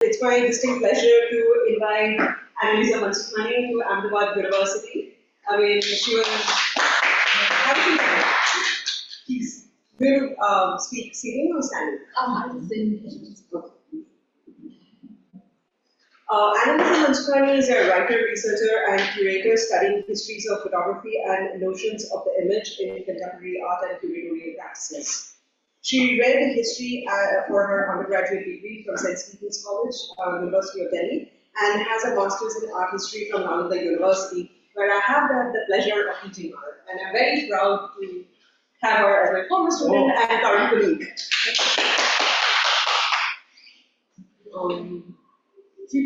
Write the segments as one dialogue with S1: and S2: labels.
S1: it's my distinct pleasure to invite Annalisa Mansukhani to Ahmedabad University. I mean, she was. Please, will speak sitting or standing? Annalisa Mansukhani is a writer, researcher, and curator studying histories of photography and notions of the image in contemporary art and curatorial practices. She read history for her undergraduate degree from Sensibilities College, University of Delhi, and has a master's in art history from Annalisa University, where I have had the pleasure of meeting her. And I'm very proud to have her as my former student and current colleague. She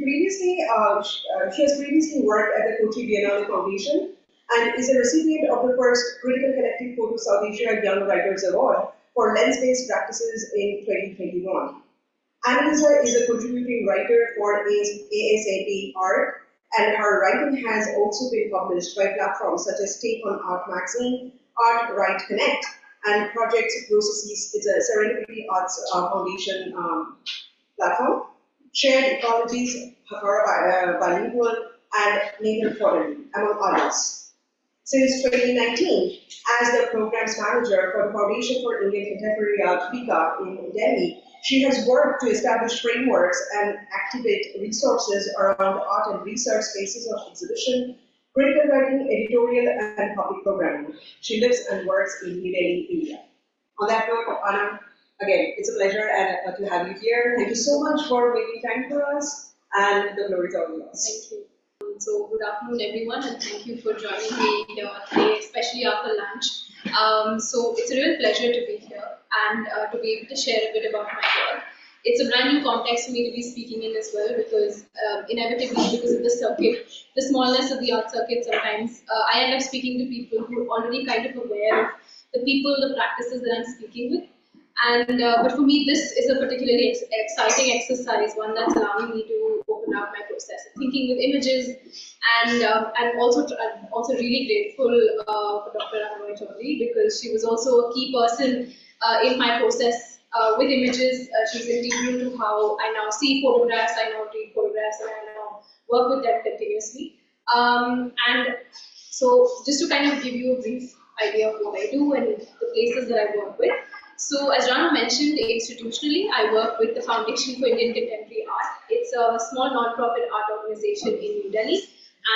S1: has previously worked at the Kochi Biennale Foundation and is a recipient of the first Critical Collective Photo SouthAsia Young Writers Award for lens-based practices in 2021. Annalisa is a contributing writer for ASAP Art, and her writing has also been published by platforms such as Take on Art Magazine, Art Right Connect, and Project Processes is a Serendipity Arts Foundation platform. Shared Ecologies, Hakara Bilingual, and Nathan Quarterly, among others. Since 2019, as the programs manager for the Foundation for Indian Contemporary Art, FICA, in Delhi, she has worked to establish frameworks and activate resources around art and research spaces of exhibition, critical writing, editorial, and public programming. She lives and works in New Delhi, India. On that note, Anna, again, it's a pleasure to have you here. Thank you so much for making time for us, and the glory is all yours.
S2: Thank you. So, good afternoon, everyone, and thank you for joining me here today, especially after lunch. So, it's a real pleasure to be here and to be able to share a bit about my work. It's a brand new context for me to be speaking in as well, because inevitably, because of the circuit, the smallness of the art circuit, sometimes I end up speaking to people who are already kind of aware of the people, the practices that I'm speaking with. And but for me, this is a particularly exciting exercise, one that's allowing me to open up my process of thinking with images, and also really grateful for Dr. Anna Chaudhary, because she was also a key person in my process with images. She's integral to how I now see photographs, I now read photographs, and I now work with them continuously. And so, just to kind of give you a brief idea of what I do and the places that I work with. So, as Rana mentioned, institutionally, I work with the Foundation for Indian Contemporary Art. It's a small non-profit art organization in New Delhi,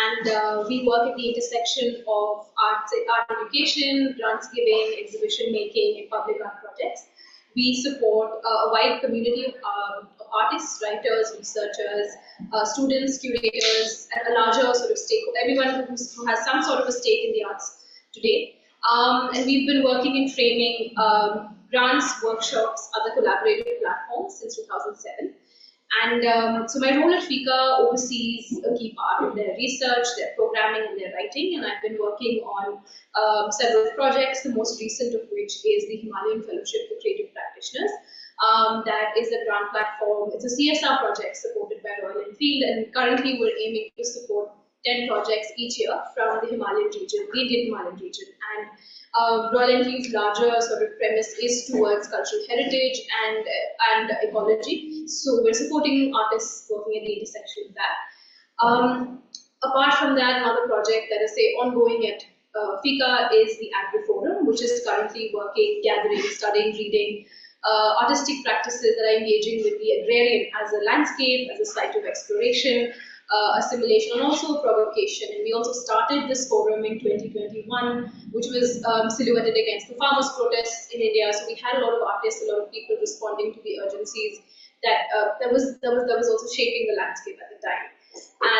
S2: and we work at the intersection of art education, grants giving, exhibition making, and public art projects. We support a wide community of artists, writers, researchers, students, curators, and a larger sort of stake, everyone who has some sort of a stake in the arts today. And we've been working in framing grants, workshops, other collaborative platforms since 2007. And so my role at FICA oversees a key part of their research, their programming, and their writing. And I've been working on several projects, the most recent of which is the Himalayan Fellowship for Creative Practitioners. That is a grant platform. It's a CSR project supported by Royal Enfield, and currently we're aiming to support 10 projects each year from the Himalayan region, the Indian Himalayan region. And Royal Enfield's larger sort of premise is towards cultural heritage and ecology. So we're supporting artists working at the intersection of that. Apart from that, another project that is ongoing at FICA is the Agri Forum, which is currently working, gathering, studying, reading artistic practices that are engaging with the agrarian as a landscape, as a site of exploration, assimilation, and also provocation. And we also started this forum in 2021, which was silhouetted against the farmers' protests in India. So we had a lot of artists, a lot of people responding to the urgencies that was also shaping the landscape at the time.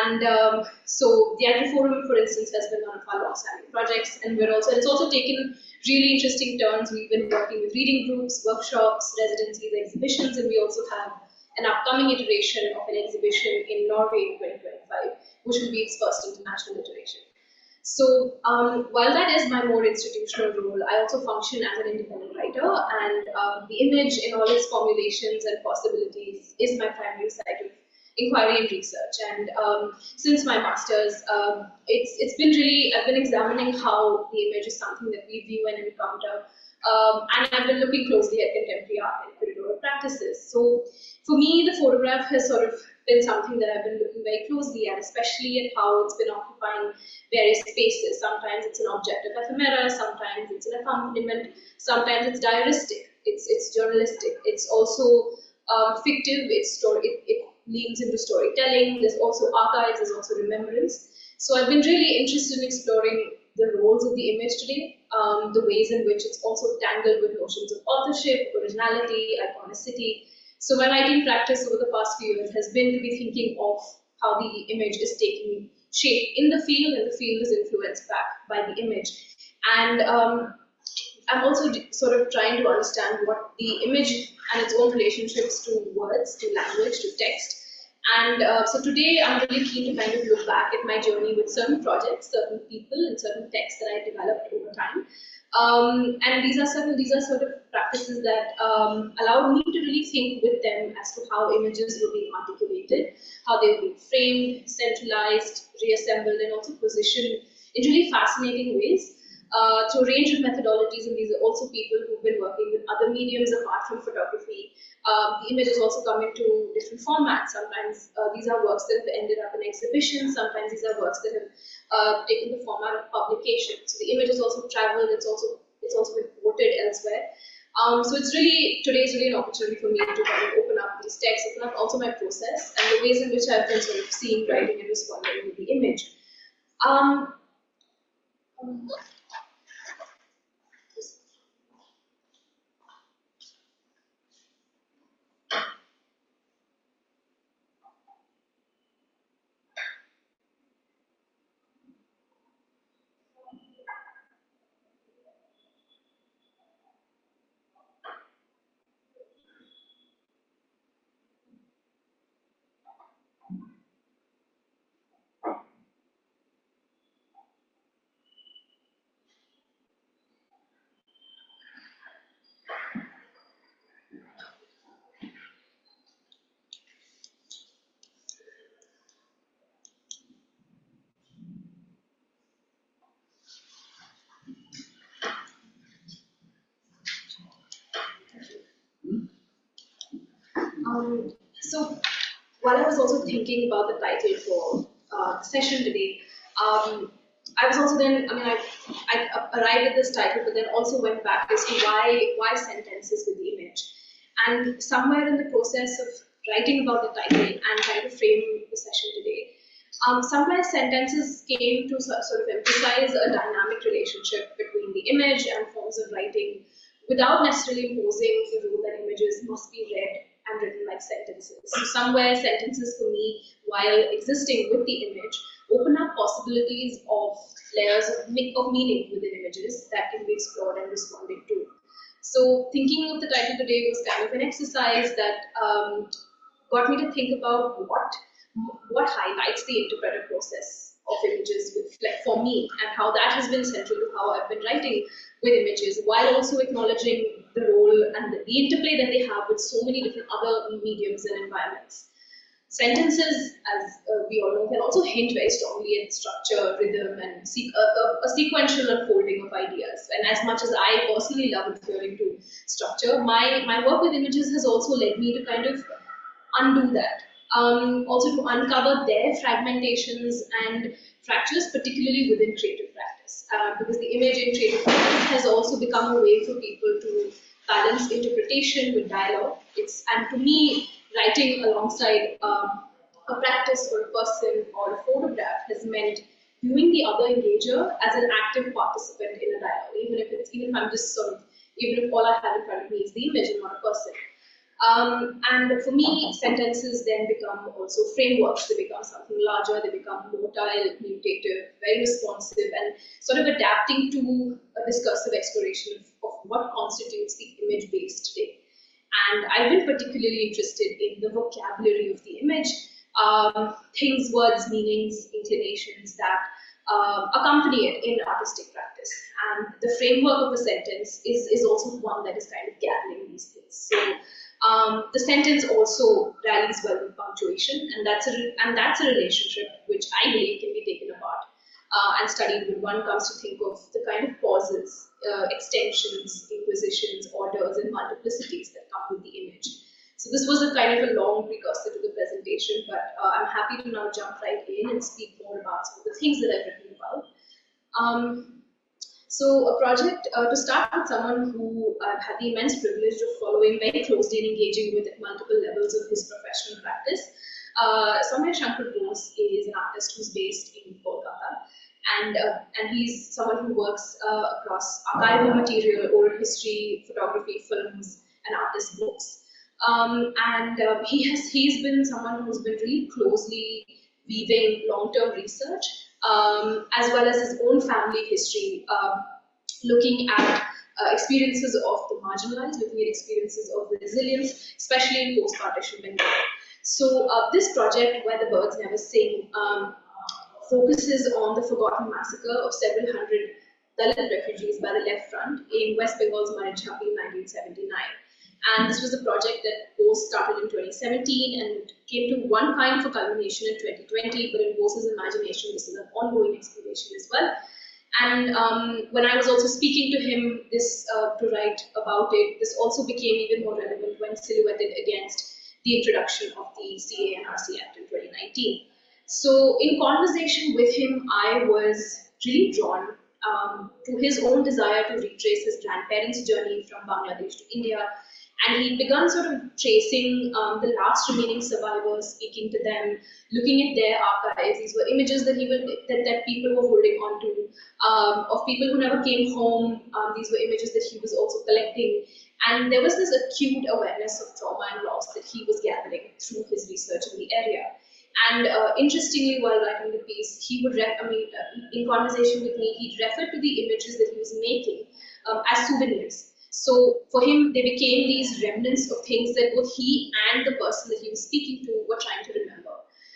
S2: And so the Agri Forum, for instance, has been one of our long-standing projects, and it's also taken really interesting turns. We've been working with reading groups, workshops, residencies, exhibitions, and we also have an upcoming iteration of an exhibition in Norway in 2025, which will be its first international iteration. So while that is my more institutional role, I also function as an independent writer, and the image in all its formulations and possibilities is my primary site of inquiry and research. And since my master's, it's been really, I've been examining how the image is something that we view and encounter, and I've been looking closely at contemporary art and curatorial practices. So for me, the photograph has sort of been something that I've been looking very closely at, especially at how it's been occupying various spaces. Sometimes it's an object of ephemera, sometimes it's an accompaniment, sometimes it's diaristic, it's journalistic, it's also fictive, it leans into storytelling, there's also archives, there's also remembrance. So I've been really interested in exploring the roles of the image today, the ways in which it's also tangled with notions of authorship, originality, iconicity. So my writing practice over the past few years has been to be thinking of how the image is taking shape in the field, and the field is influenced back by the image. And I'm also sort of trying to understand what the image and its own relationships to words, to language, to text. And so today I'm really keen to kind of look back at my journey with certain projects, certain people, and certain texts that I developed over time. And these are sort of practices that allowed me to really think with them as to how images were being articulated, how they were being framed, centralized, reassembled, and also positioned in really fascinating ways. Through a range of methodologies, and these are also people who've been working with other mediums apart from photography. The images also come into different formats. Sometimes these are works that have ended up in exhibitions, sometimes these are works that have taken the format of publication. So the image has also traveled, it's also been quoted elsewhere. So today is really an opportunity for me to kind of open up these texts, open up also my process, and the ways in which I've been sort of seeing, writing, and responding with the image. So while I was also thinking about the title for the session today, I was also then, I arrived at this title, but then also went back as to why sentences with the image. And somewhere in the process of writing about the title and trying to frame the session today, somewhere sentences came to sort of emphasize a dynamic relationship between the image and forms of writing without necessarily imposing the rule that images must be read and written like sentences. So somewhere sentences for me, while existing with the image, open up possibilities of layers of meaning within images that can be explored and responded to. So thinking of the title today was kind of an exercise that got me to think about what highlights the interpretive process of images for me, and how that has been central to how I've been writing with images, while also acknowledging the role and the interplay that they have with so many different other mediums and environments. Sentences, as we all know, can also hint very strongly at structure, rhythm, and a sequential unfolding of ideas. And as much as I personally love referring to structure, my work with images has also led me to kind of undo that. Also to uncover their fragmentations and fractures, particularly within creative practice. Because the image in creative practice has also become a way for people to balance interpretation with dialogue. And to me, writing alongside a practice or a person or a photograph has meant viewing the other engager as an active participant in a dialogue, even if I'm just even if all I have in front of me is the image and not a person. And for me, sentences then become also frameworks. They become something larger, they become motile, mutative, very responsive, and sort of adapting to a discursive exploration of what constitutes the image base today. And I've been particularly interested in the vocabulary of the image, things, words, meanings, inclinations that accompany it in artistic practice. And the framework of a sentence is also one that is kind of gathering these things. So the sentence also rallies well with punctuation, and that's a relationship which I believe can be taken apart and studied when one comes to think of the kind of pauses, extensions, inquisitions, orders, and multiplicities that come with the image. So this was a kind of a long precursor to the presentation, but I'm happy to now jump right in and speak more about some of the things that I've written about. So a project, to start with someone who I've had the immense privilege of following very closely and engaging with at multiple levels of his professional practice. Soumya Shankar Bose is an artist who's based in Kolkata, and he's someone who works across archival material, oral history, photography, films, and artist books. He's been someone who's been really closely weaving long-term research as well as his own family history, looking at experiences of the marginalized, looking at experiences of resilience, especially in post-partition Bengal. So this project, Where the Birds Never Sing, focuses on the forgotten massacre of several hundred Dalit refugees by the Left Front in West Bengal's Marichalpi in 1979. And this was a project that Bose started in 2017 and came to one kind of a culmination in 2020, but in Bose's imagination, this is an ongoing exploration as well. And when I was also speaking to him to write about it, this also became even more relevant when silhouetted against the introduction of the CA and RC Act in 2019. So in conversation with him, I was really drawn to his own desire to retrace his grandparents' journey from Bangladesh to India. And he'd begun sort of tracing the last remaining survivors, speaking to them, looking at their archives. These were images that that people were holding on to, of people who never came home. These were images that he was also collecting. And there was this acute awareness of trauma and loss that he was gathering through his research in the area. And interestingly, while writing the piece, he would, in conversation with me, he'd refer to the images that he was making as souvenirs. So for him, they became these remnants of things that both he and the person that he was speaking to were trying to remember.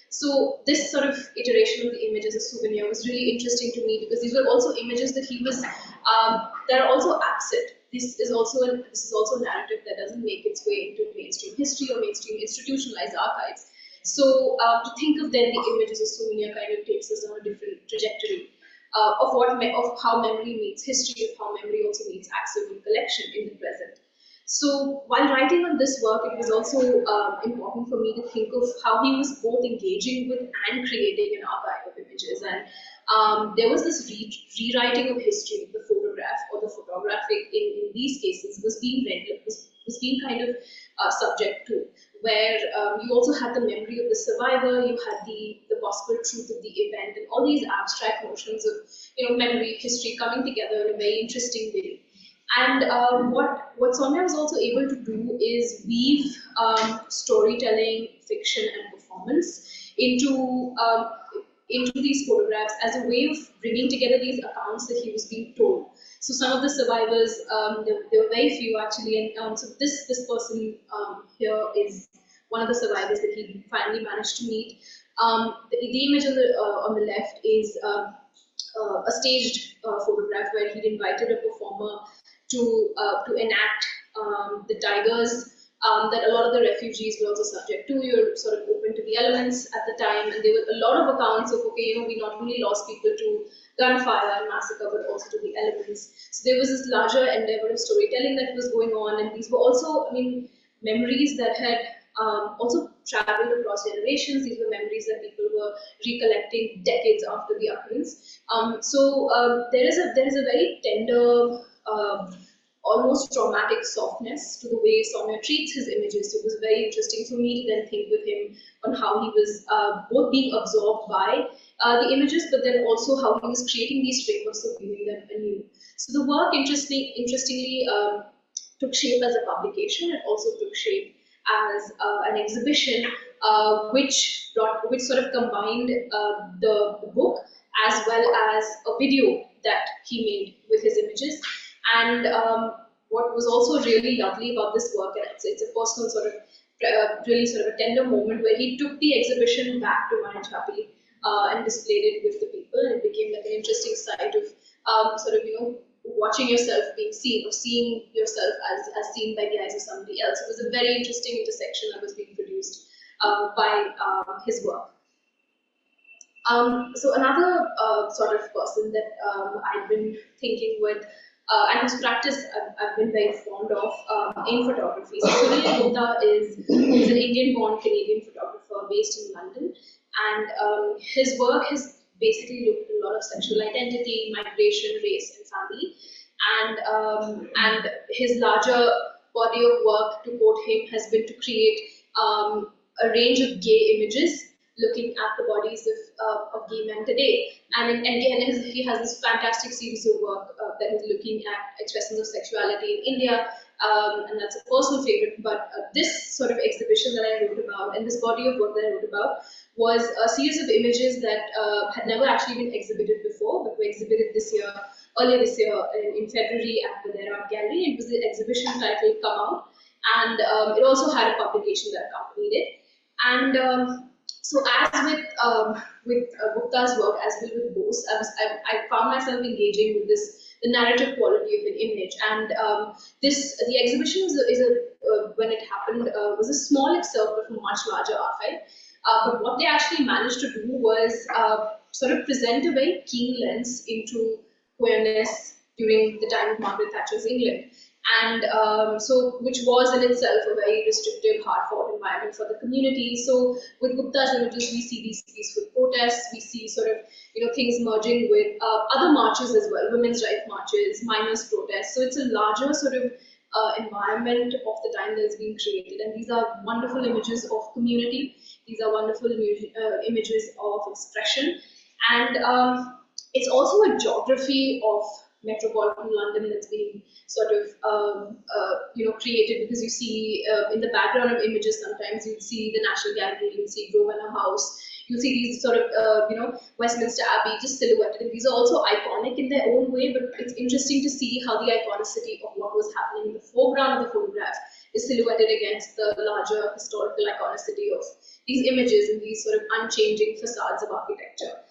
S2: So this sort of iteration of the image as a souvenir was really interesting to me because these were also images that he was, that are also absent. This is also a narrative that doesn't make its way into mainstream history or mainstream institutionalized archives. So to think of then the image as a souvenir kind of takes us on a different trajectory. Of how memory meets history, of how memory also meets active recollection in the present. So while writing on this work, it was also important for me to think of how he was both engaging with and creating an archive of images. And there was this rewriting of history of the photograph or the photographic in these cases was being kind of subject to, where you also had the memory of the survivor, you had the possible truth of the event, and all these abstract notions of memory, history coming together in a very interesting way. And what Soumya was also able to do is weave storytelling, fiction, and performance into these photographs as a way of bringing together these accounts that he was being told. So some of the survivors, there were very few actually, and so this person here is one of the survivors that he finally managed to meet. The image on the left is a staged photograph where he'd invited a performer to enact the tigers that a lot of the refugees were also subject to. You're sort of open to the elements at the time, and there were a lot of accounts of, we not only lost people to gunfire and massacre, but also to the elements. So there was this larger endeavor of storytelling that was going on, and these were also, memories that had also traveled across generations. These were memories that people were recollecting decades after the occurrence. So there is a very tender, almost traumatic softness to the way Soumya treats his images. So it was very interesting for me to then think with him on how he was both being absorbed by the images, but then also how he was creating these frameworks of viewing them anew. So the work, interestingly, took shape as a publication. It also took shape as an exhibition, which sort of combined the book as well as a video that he made with his images. And what was also really lovely about this work, and it's a personal sort of, really sort of a tender moment where he took the exhibition back to Manichapi and displayed it with the people, and it became like an interesting sight of watching yourself being seen, or seeing yourself as seen by the eyes of somebody else. It was a very interesting intersection that was being produced by his work. So another sort of person that I've been thinking with and whose practice I've been very fond of in photography. So Sunil Gupta is an Indian-born Canadian photographer based in London, and his work has basically looked at a lot of sexual identity, migration, race, and family. And his larger body of work, to quote him, has been to create a range of gay images looking at the bodies of gay men today. And again, he has this fantastic series of work that is looking at expressions of sexuality in India, and that's a personal favorite. But this sort of exhibition that I wrote about, and this body of work that I wrote about, was a series of images that had never actually been exhibited before, but were exhibited earlier this year in February at the There Art Gallery. It was the exhibition titled Come Out, and it also had a publication that accompanied it. And so, as with Gupta's work, as well with Bose, I found myself engaging with the narrative quality of an image. And the exhibition when it happened, was a small itself, but a much larger archive. But what they actually managed to do was sort of present a very keen lens into queerness during the time of Margaret Thatcher's England. And which was in itself a very restrictive, hard-fought environment for the community. So with Gupta's images, we see these peaceful protests, we see sort of, things merging with other marches as well, women's rights marches, miners' protests. So it's a larger sort of environment of the time that is being created. And these are wonderful images of community. These are wonderful images of expression. And it's also a geography of metropolitan London that's being sort of created, because you see in the background of images sometimes you'll see the National Gallery, you'll see Grosvenor House, you'll see these sort of Westminster Abbey just silhouetted, and these are also iconic in their own way. But it's interesting to see how the iconicity of what was happening in the foreground of the photograph is silhouetted against the larger historical iconicity of these images and these sort of unchanging facades of architecture.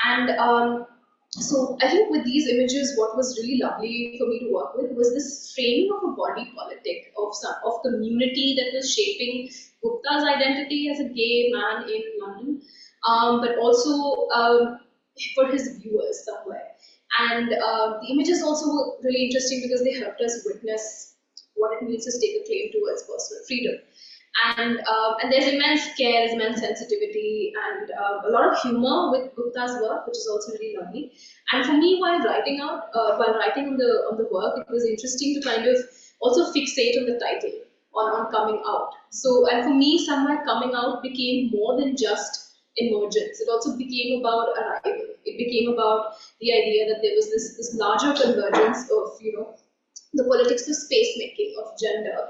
S2: And so I think with these images, what was really lovely for me to work with was this framing of a body politic of community that was shaping Gupta's identity as a gay man in London, but also for his viewers somewhere. And the images also were really interesting because they helped us witness what it means to stake a claim towards personal freedom. And there's immense care, there's immense sensitivity, and a lot of humor with Gupta's work, which is also really lovely. And for me, while writing on the work, it was interesting to kind of also fixate on the title, on coming out. So, and for me, somewhere coming out became more than just emergence. It also became about arrival. It became about the idea that there was this larger convergence of the politics of space making, of gender,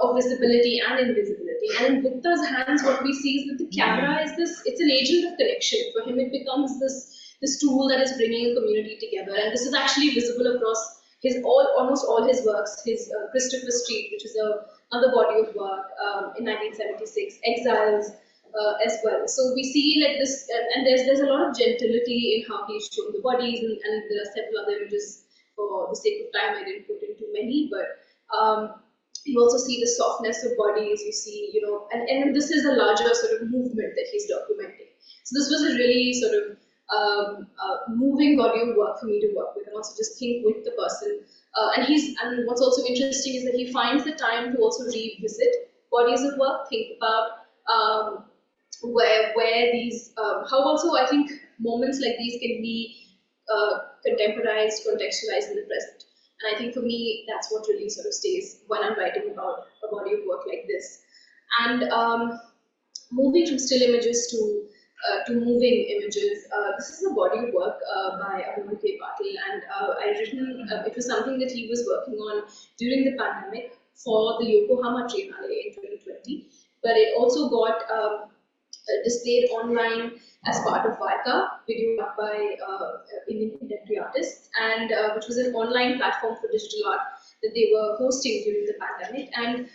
S2: of visibility and invisibility. And in Gupta's hands, what we see is that the camera is it's an agent of connection. For him, it becomes this tool that is bringing a community together. And this is actually visible across almost all his works. His Christopher Street, which is another body of work in 1976, Exiles as well. So we see like this, and there's a lot of gentility in how he's shown the bodies, and there are several other images. For the sake of time, I didn't put in too many, but you also see the softness of bodies, you see, and this is a larger sort of movement that he's documenting. So this was a really sort of moving body of work for me to work with, and also just think with the person. And what's also interesting is that he finds the time to also revisit bodies of work, think about where these, how also I think moments like these can be contemporized, contextualized in the present. And I think for me, that's what really sort of stays when I'm writing about a body of work like this. And moving from still images to moving images, this is a body of work by Ahmedabad University, and it was something that he was working on during the pandemic for the Yokohama Triennale in 2020. But it also got displayed online as part of VICA, video art by Indian contemporary artists, and which was an online platform for digital art that they were hosting during the pandemic. And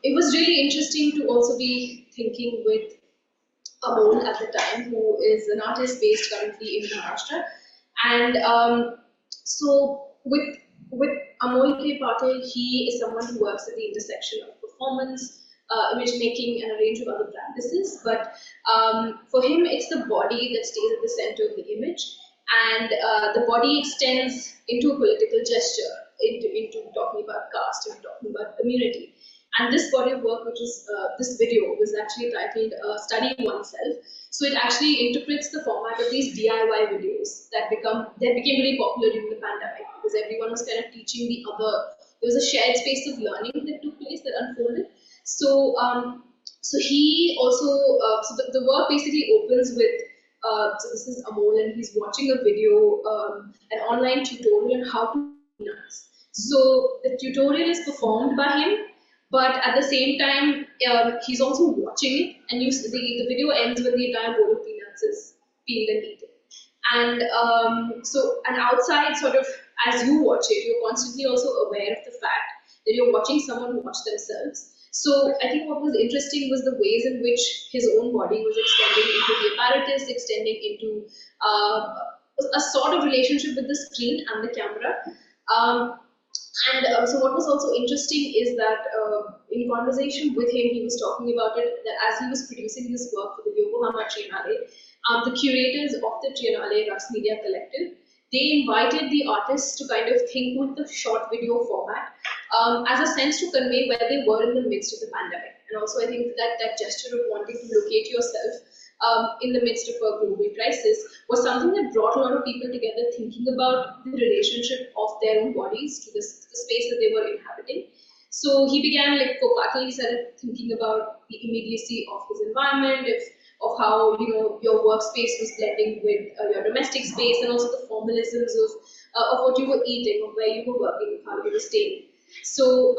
S2: it was really interesting to also be thinking with Amol at the time, who is an artist based currently in Maharashtra. And so with Amol K. Patil, he is someone who works at the intersection of performance, image making, and a range of other practices. But for him, it's the body that stays at the center of the image. and the body extends into a political gesture, into talking about caste, into talking about community. And this body of work, which is this video, was actually titled "Study Oneself." So it actually interprets the format of these DIY videos that became really popular during the pandemic, because everyone was kind of teaching the other. There was a shared space of learning that took place, that unfolded. So so he also the work basically opens with. So this is Amol, and he's watching a video, an online tutorial on how to nuts. So the tutorial is performed by him, but at the same time, he's also watching it, and the video ends with the entire bowl of peanuts is peeled and eaten. And and outside, sort of, as you watch it, you're constantly also aware of the fact that you're watching someone watch themselves. So I think what was interesting was the ways in which his own body was extending into the apparatus, extending into a sort of relationship with the screen and the camera. So what was also interesting is that in conversation with him, he was talking about it, that as he was producing his work for the Yokohama Triennale, the curators of the Triennale Rux Media Collective, they invited the artists to kind of think with the short video format as a sense to convey where they were in the midst of the pandemic. And also I think that gesture of wanting to locate yourself in the midst of a global crisis was something that brought a lot of people together, thinking about the relationship of their own bodies to the space that they were inhabiting. So he began, like Kokatli said, thinking about the immediacy of his environment, of how your workspace was blending with your domestic space, and also the formalisms of what you were eating, of where you were working, of how you were staying. So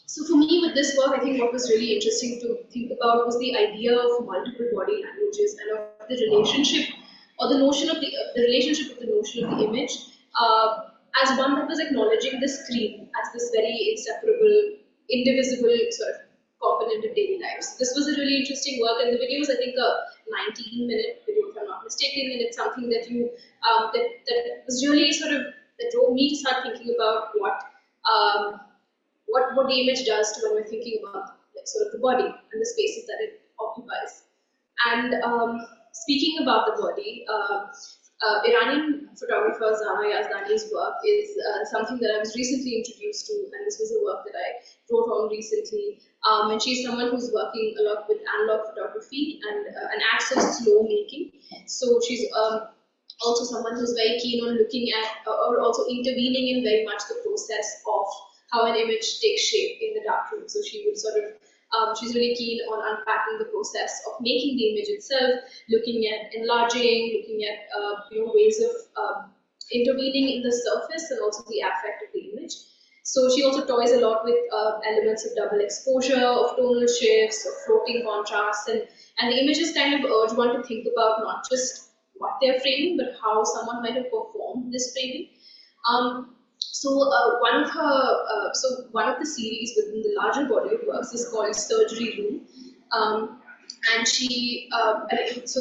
S2: so for me, with this work, I think what was really interesting to think about was the idea of multiple body languages, and of the relationship, or the notion of the relationship of the notion of the image as one that was acknowledging the screen as this very inseparable, indivisible sort of component of daily lives. This was a really interesting work, and the video was, I think, a 19-minute video, if I'm not mistaken, and it's something that that was really sort of, that drove me to start thinking about what the image does to when we're thinking about, like, sort of the body and the spaces that it occupies. And speaking about the body, Iranian photographer Zana Yazdani's work is something that I was recently introduced to, and this was a work that I wrote on recently. And she's someone who's working a lot with analog photography and an acts of slow making. So she's also someone who's very keen on looking at, or also intervening in very much the process of how an image takes shape in the darkroom. So she would sort of, she's really keen on unpacking the process of making the image itself, looking at enlarging, looking at ways of intervening in the surface and also the affect of the image. So she also toys a lot with elements of double exposure, of tonal shifts, of floating contrasts, and the images kind of urge one to think about not just what they're framing, but how someone might have performed this framing. One of the series within the larger body of works is called Surgery Room, and she so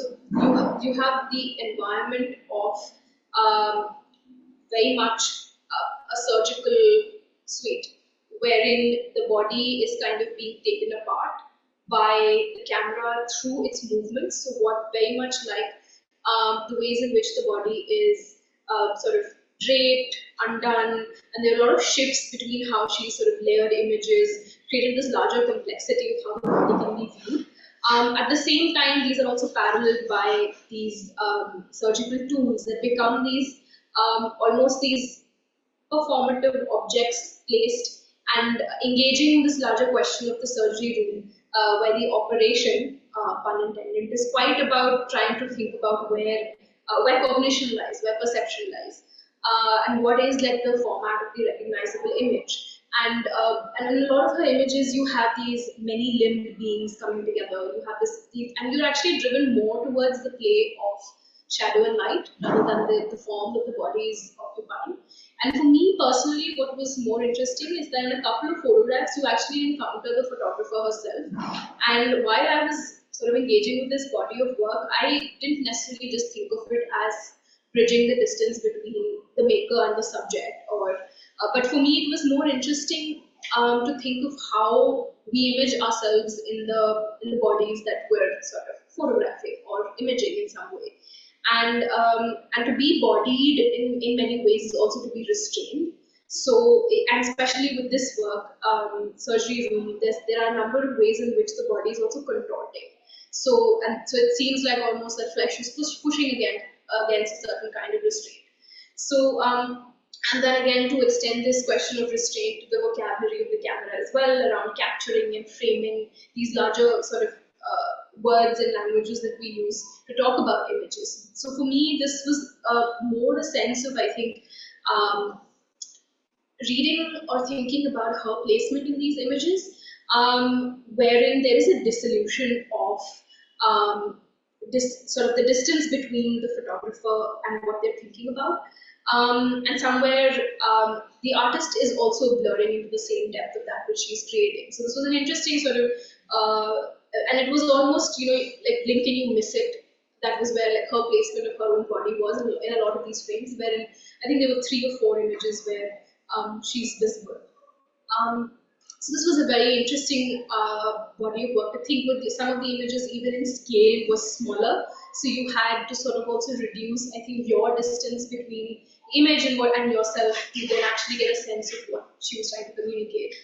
S2: you have the environment of very much a surgical suite, wherein the body is kind of being taken apart by the camera through its movements. So what very much like the ways in which the body is sort of draped, undone, and there are a lot of shifts between how she sort of layered images, created this larger complexity of how the body can be viewed. At the same time, these are also paralleled by these surgical tools that become these almost these performative objects placed and engaging in this larger question of the surgery room, where the operation, pun intended, is quite about trying to think about where cognition lies, where perception lies, and what is like the format of the recognizable image. And in a lot of her images, you have these many limbed beings coming together. You have and you're actually driven more towards the play of shadow and light rather than the form that the body is occupying. And for me personally, what was more interesting is that in a couple of photographs, you actually encounter the photographer herself. And while I was sort of engaging with this body of work, I didn't necessarily just think of it as bridging the distance between the maker and the subject, but for me it was more interesting to think of how we image ourselves in the bodies that we're sort of photographing or imaging in some way. and to be bodied in many ways is also to be restrained. So, and especially with this work, surgery room, there are a number of ways in which the body is also contorting. So, and so it seems like almost that flesh is pushing against a certain kind of restraint. So, and then again, to extend this question of restraint to the vocabulary of the camera as well, around capturing and framing these larger sort of words and languages that we use to talk about images. So for me, this was more a sense of, I think, reading or thinking about her placement in these images, wherein there is a dissolution of this sort of the distance between the photographer and what they're thinking about. And somewhere the artist is also blurring into the same depth of that which she's creating. So this was an interesting sort of, and it was almost, like Blink Can You Miss It? That was where like her placement of her own body was in a lot of these frames, wherein I think there were 3 or 4 images where she's visible. So this was a very interesting body of work. I think with some of the images, even in scale, was smaller. So you had to sort of also reduce, I think, your distance between image and yourself to then actually get a sense of what she was trying to communicate.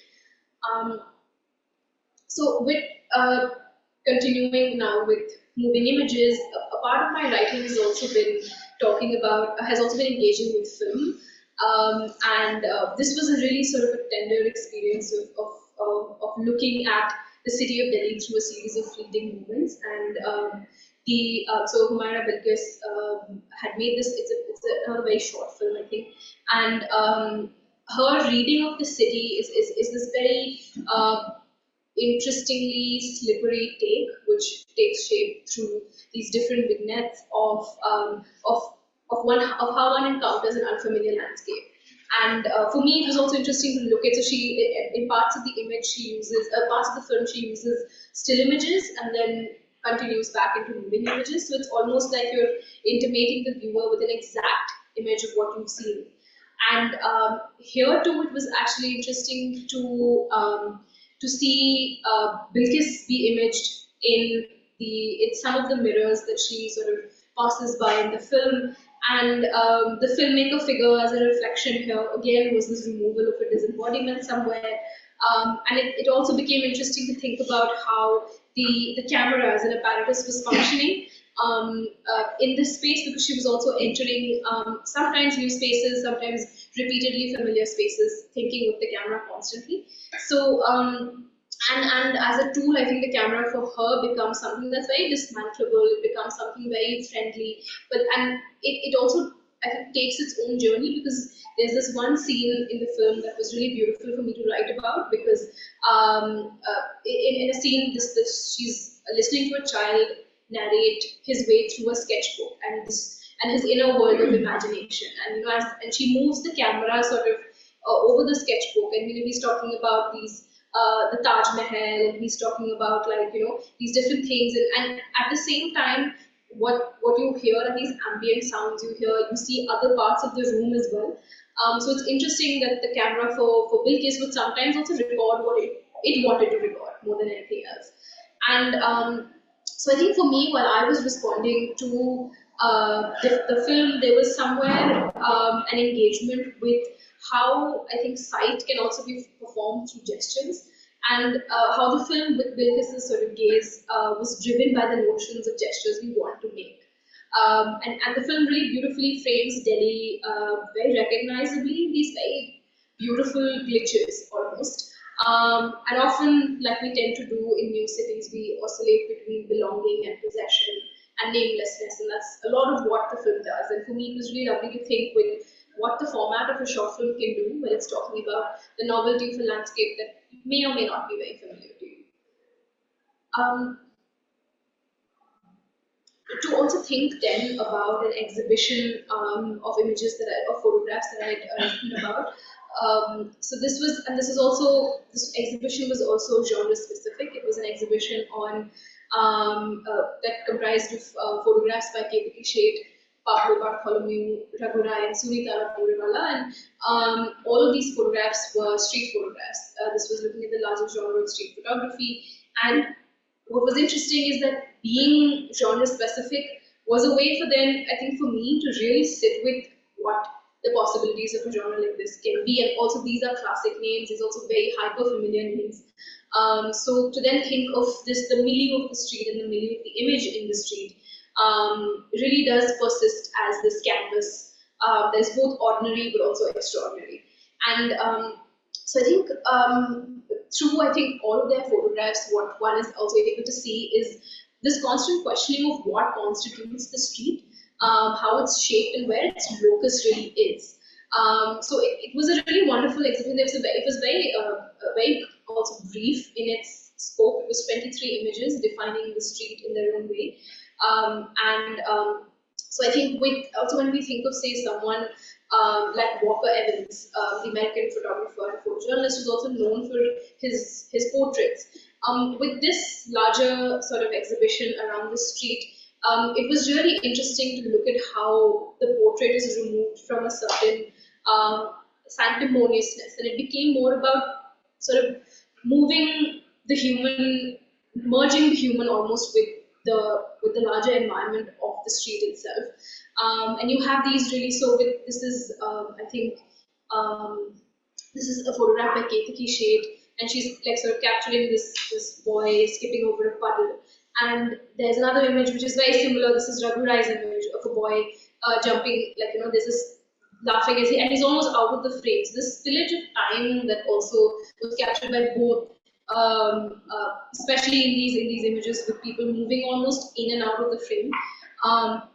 S2: So with continuing now with moving images, a part of my writing has also been engaging with film. And this was a really sort of a tender experience of looking at the city of Delhi through a series of fleeting moments. And so Humayra Bilkis had made this. It's a very short film, I think, and her reading of the city is this very interestingly slippery take, which takes shape through these different vignettes of how one encounters an unfamiliar landscape. And for me, it was also interesting to look at. So she, in parts of the image, she uses parts of the film. She uses still images and then continues back into moving images. So it's almost like you're intimating the viewer with an exact image of what you've seen. And here too, it was actually interesting to see Bilkis be imaged in some of the mirrors that she sort of passes by in the film. And the filmmaker figure as a reflection here again was this removal of a disembodiment somewhere. And it also became interesting to think about how the camera as an apparatus was functioning in this space, because she was also entering sometimes new spaces, sometimes repeatedly familiar spaces, thinking with the camera constantly. So, and as a tool, I think the camera for her becomes something that's very dismantleable. It becomes something very friendly, and it also, I think, takes its own journey, because there's this one scene in the film that was really beautiful for me to write about, because in a scene, she's listening to a child narrate his way through a sketchbook and his inner world of imagination, and and she moves the camera sort of over the sketchbook, and he's talking about these. The Taj Mahal, and he's talking about these different things, and at the same time, what you hear are these ambient sounds. You see other parts of the room as well. So it's interesting that the camera for Bilkis would sometimes also record what it wanted to record more than anything else. And so I think for me, while I was responding to the film, there was somewhere an engagement with how I think sight can also be performed through gestures, and how the film with Bilkis' sort of gaze was driven by the notions of gestures we want to make. And the film really beautifully frames Delhi very recognizably, these very beautiful glitches almost. And often, like we tend to do in new cities, we oscillate between belonging and possession and namelessness, and that's a lot of what the film does. And for me, it was really lovely to think with what the format of a short film can do when it's talking about the novelty of a landscape that may or may not be very familiar to you. To also think then about an exhibition of images of photographs that I'd written about. So this exhibition was also genre specific. It was an exhibition on that comprised of photographs by K.P.T. Sheth, Pablo Bartholomew, Raghurai, and Sunita Puriwala, and all of these photographs were street photographs. This was looking at the larger genre of street photography, and what was interesting is that being genre specific was a way for them, I think, for me to really sit with what the possibilities of a genre like this can be. And also, these are classic names, these are also very hyper familiar names. So to then think of this, the milieu of the street and the milieu of the image in the street, really does persist as this canvas. There's both ordinary but also extraordinary. And so I think through, I think, all of their photographs, what one is also able to see is this constant questioning of what constitutes the street, how it's shaped, and where its locus really is. So it was a really wonderful exhibit. It was very also brief in its scope. It was 23 images defining the street in their own way. So I think also when we think of, say, someone like Walker Evans, the American photographer and photojournalist, who's also known for his portraits. With this larger sort of exhibition around the street, it was really interesting to look at how the portrait is removed from a certain sanctimoniousness, and it became more about sort of moving the human, merging the human almost with the larger environment of the street itself. And you have these really, this is I think this is a photograph by Ketaki Shade, and she's like sort of capturing this boy skipping over a puddle. And there's another image which is very similar. This is Raghu Rai's image of a boy jumping, like, you know, there's this laughing and he's almost out of the frame. So this spillage of time that also was captured by both, especially in these images with people moving almost in and out of the frame.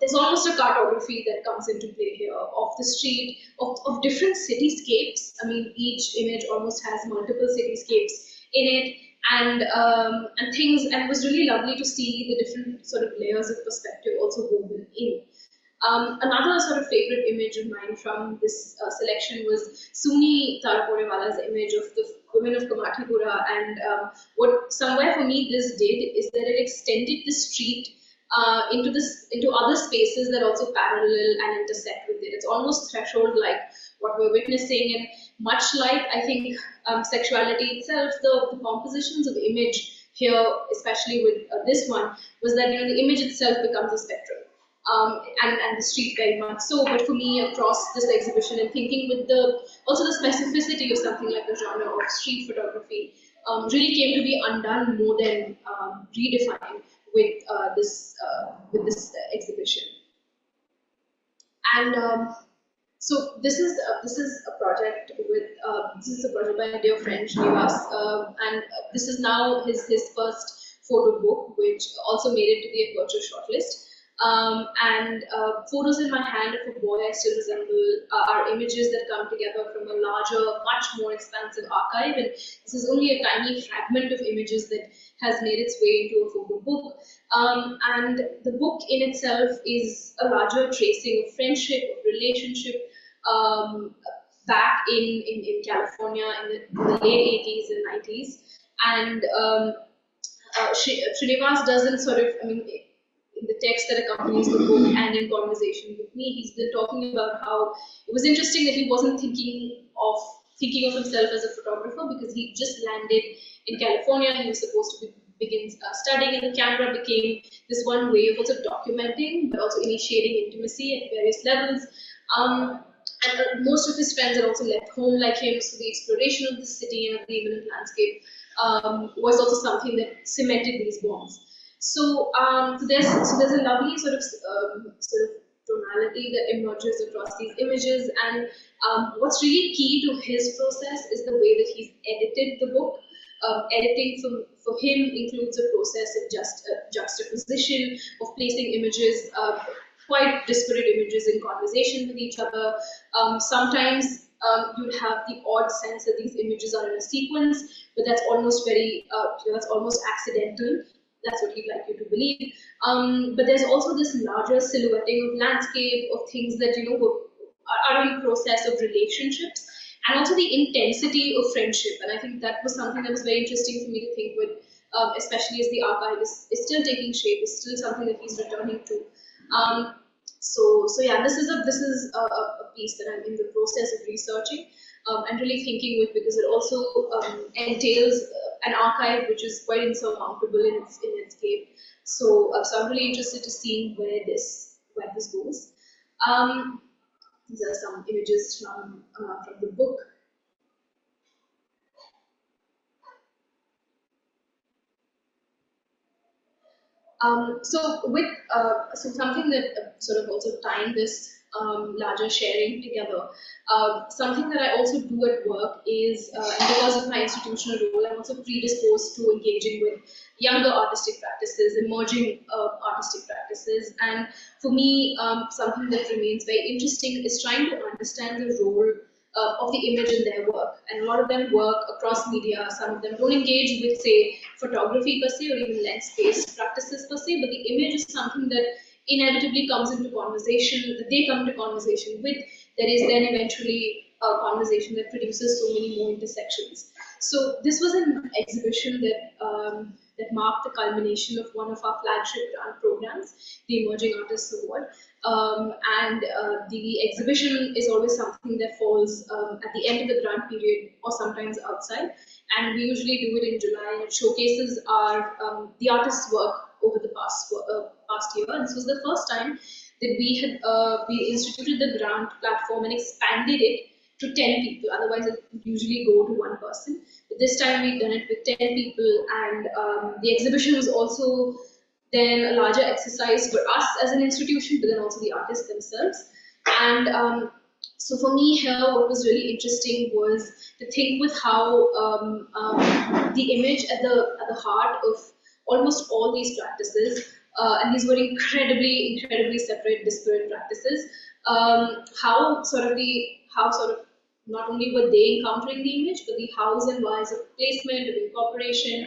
S2: There's almost a cartography that comes into play here of the street, of different cityscapes. I mean, each image almost has multiple cityscapes in it, and things, and it was really lovely to see the different sort of layers of perspective also woven in. Another sort of favorite image of mine from this selection was Suni Taraporewala's image of the women of Kamathipura, and what somewhere for me this did is that it extended the street into other spaces that also parallel and intersect with it. It's almost threshold like what we're witnessing, and much like, I think, sexuality itself, the compositions of image here, especially with this one, was that, you know, the image itself becomes a spectrum. And the street very much so. But for me, across this exhibition, and thinking with also the specificity of something like the genre of street photography, really came to be undone more than redefined with this exhibition. And so this is a project by a dear friend Srinivas, and this is now his first photo book, which also made it to the Aperture shortlist. Photos in my hand of a boy I still resemble are images that come together from a larger, much more expansive archive, and this is only a tiny fragment of images that has made its way into a photo book. And the book in itself is a larger tracing of friendship, of relationship, back in California in the late 80s and 90s. And Srinivas doesn't sort of, I mean, in the text that accompanies the book and in conversation with me, he's been talking about how it was interesting that he wasn't thinking of himself as a photographer, because he just landed in California. He was supposed to begin studying, and the camera became this one way of also documenting, but also initiating intimacy at various levels. And most of his friends had also left home like him, so the exploration of the city and of the imminent landscape was also something that cemented these bonds. So there's a lovely sort of tonality that emerges across these images, and what's really key to his process is the way that he's edited the book. Editing for him includes a process of juxtaposition, of placing images, quite disparate images in conversation with each other. Sometimes you'd have the odd sense that these images are in a sequence, but that's almost that's almost accidental. That's what he'd like you to believe. But there's also this larger silhouetting of landscape, of things that, you know, are in process of relationships, and also the intensity of friendship. And I think that was something that was very interesting for me to think with, especially as the archive is still taking shape, is still something that he's returning to. So yeah, this is a piece that I'm in the process of researching and really thinking with, because it also entails an archive which is quite insurmountable in its scape. So I'm really interested to seeing where this goes. These are some images from the book. So something that sort of also tying this larger sharing together. Something that I also do at work is, and because of my institutional role, I'm also predisposed to engaging with younger artistic practices, emerging artistic practices. And for me, something that remains very interesting is trying to understand the role of the image in their work. And a lot of them work across media. Some of them don't engage with, say, photography per se or even lens-based practices per se, but the image is something that inevitably comes into conversation, that they come into conversation with, that is then eventually a conversation that produces so many more intersections. So this was an exhibition that marked the culmination of one of our flagship grant programs, the Emerging Artists Award. And the exhibition is always something that falls at the end of the grant period or sometimes outside. And we usually do it in July, and it showcases the artists' work over the past year. And this was the first time that we instituted the grant platform and expanded it to 10 people. Otherwise, it would usually go to one person. But this time we've done it with 10 people, and the exhibition was also then a larger exercise for us as an institution, but then also the artists themselves. And so for me here, what was really interesting was to think with how the image at the heart of almost all these practices, and these were incredibly separate, disparate practices. How sort of not only were they encountering the image, but the hows and whys of placement, of incorporation,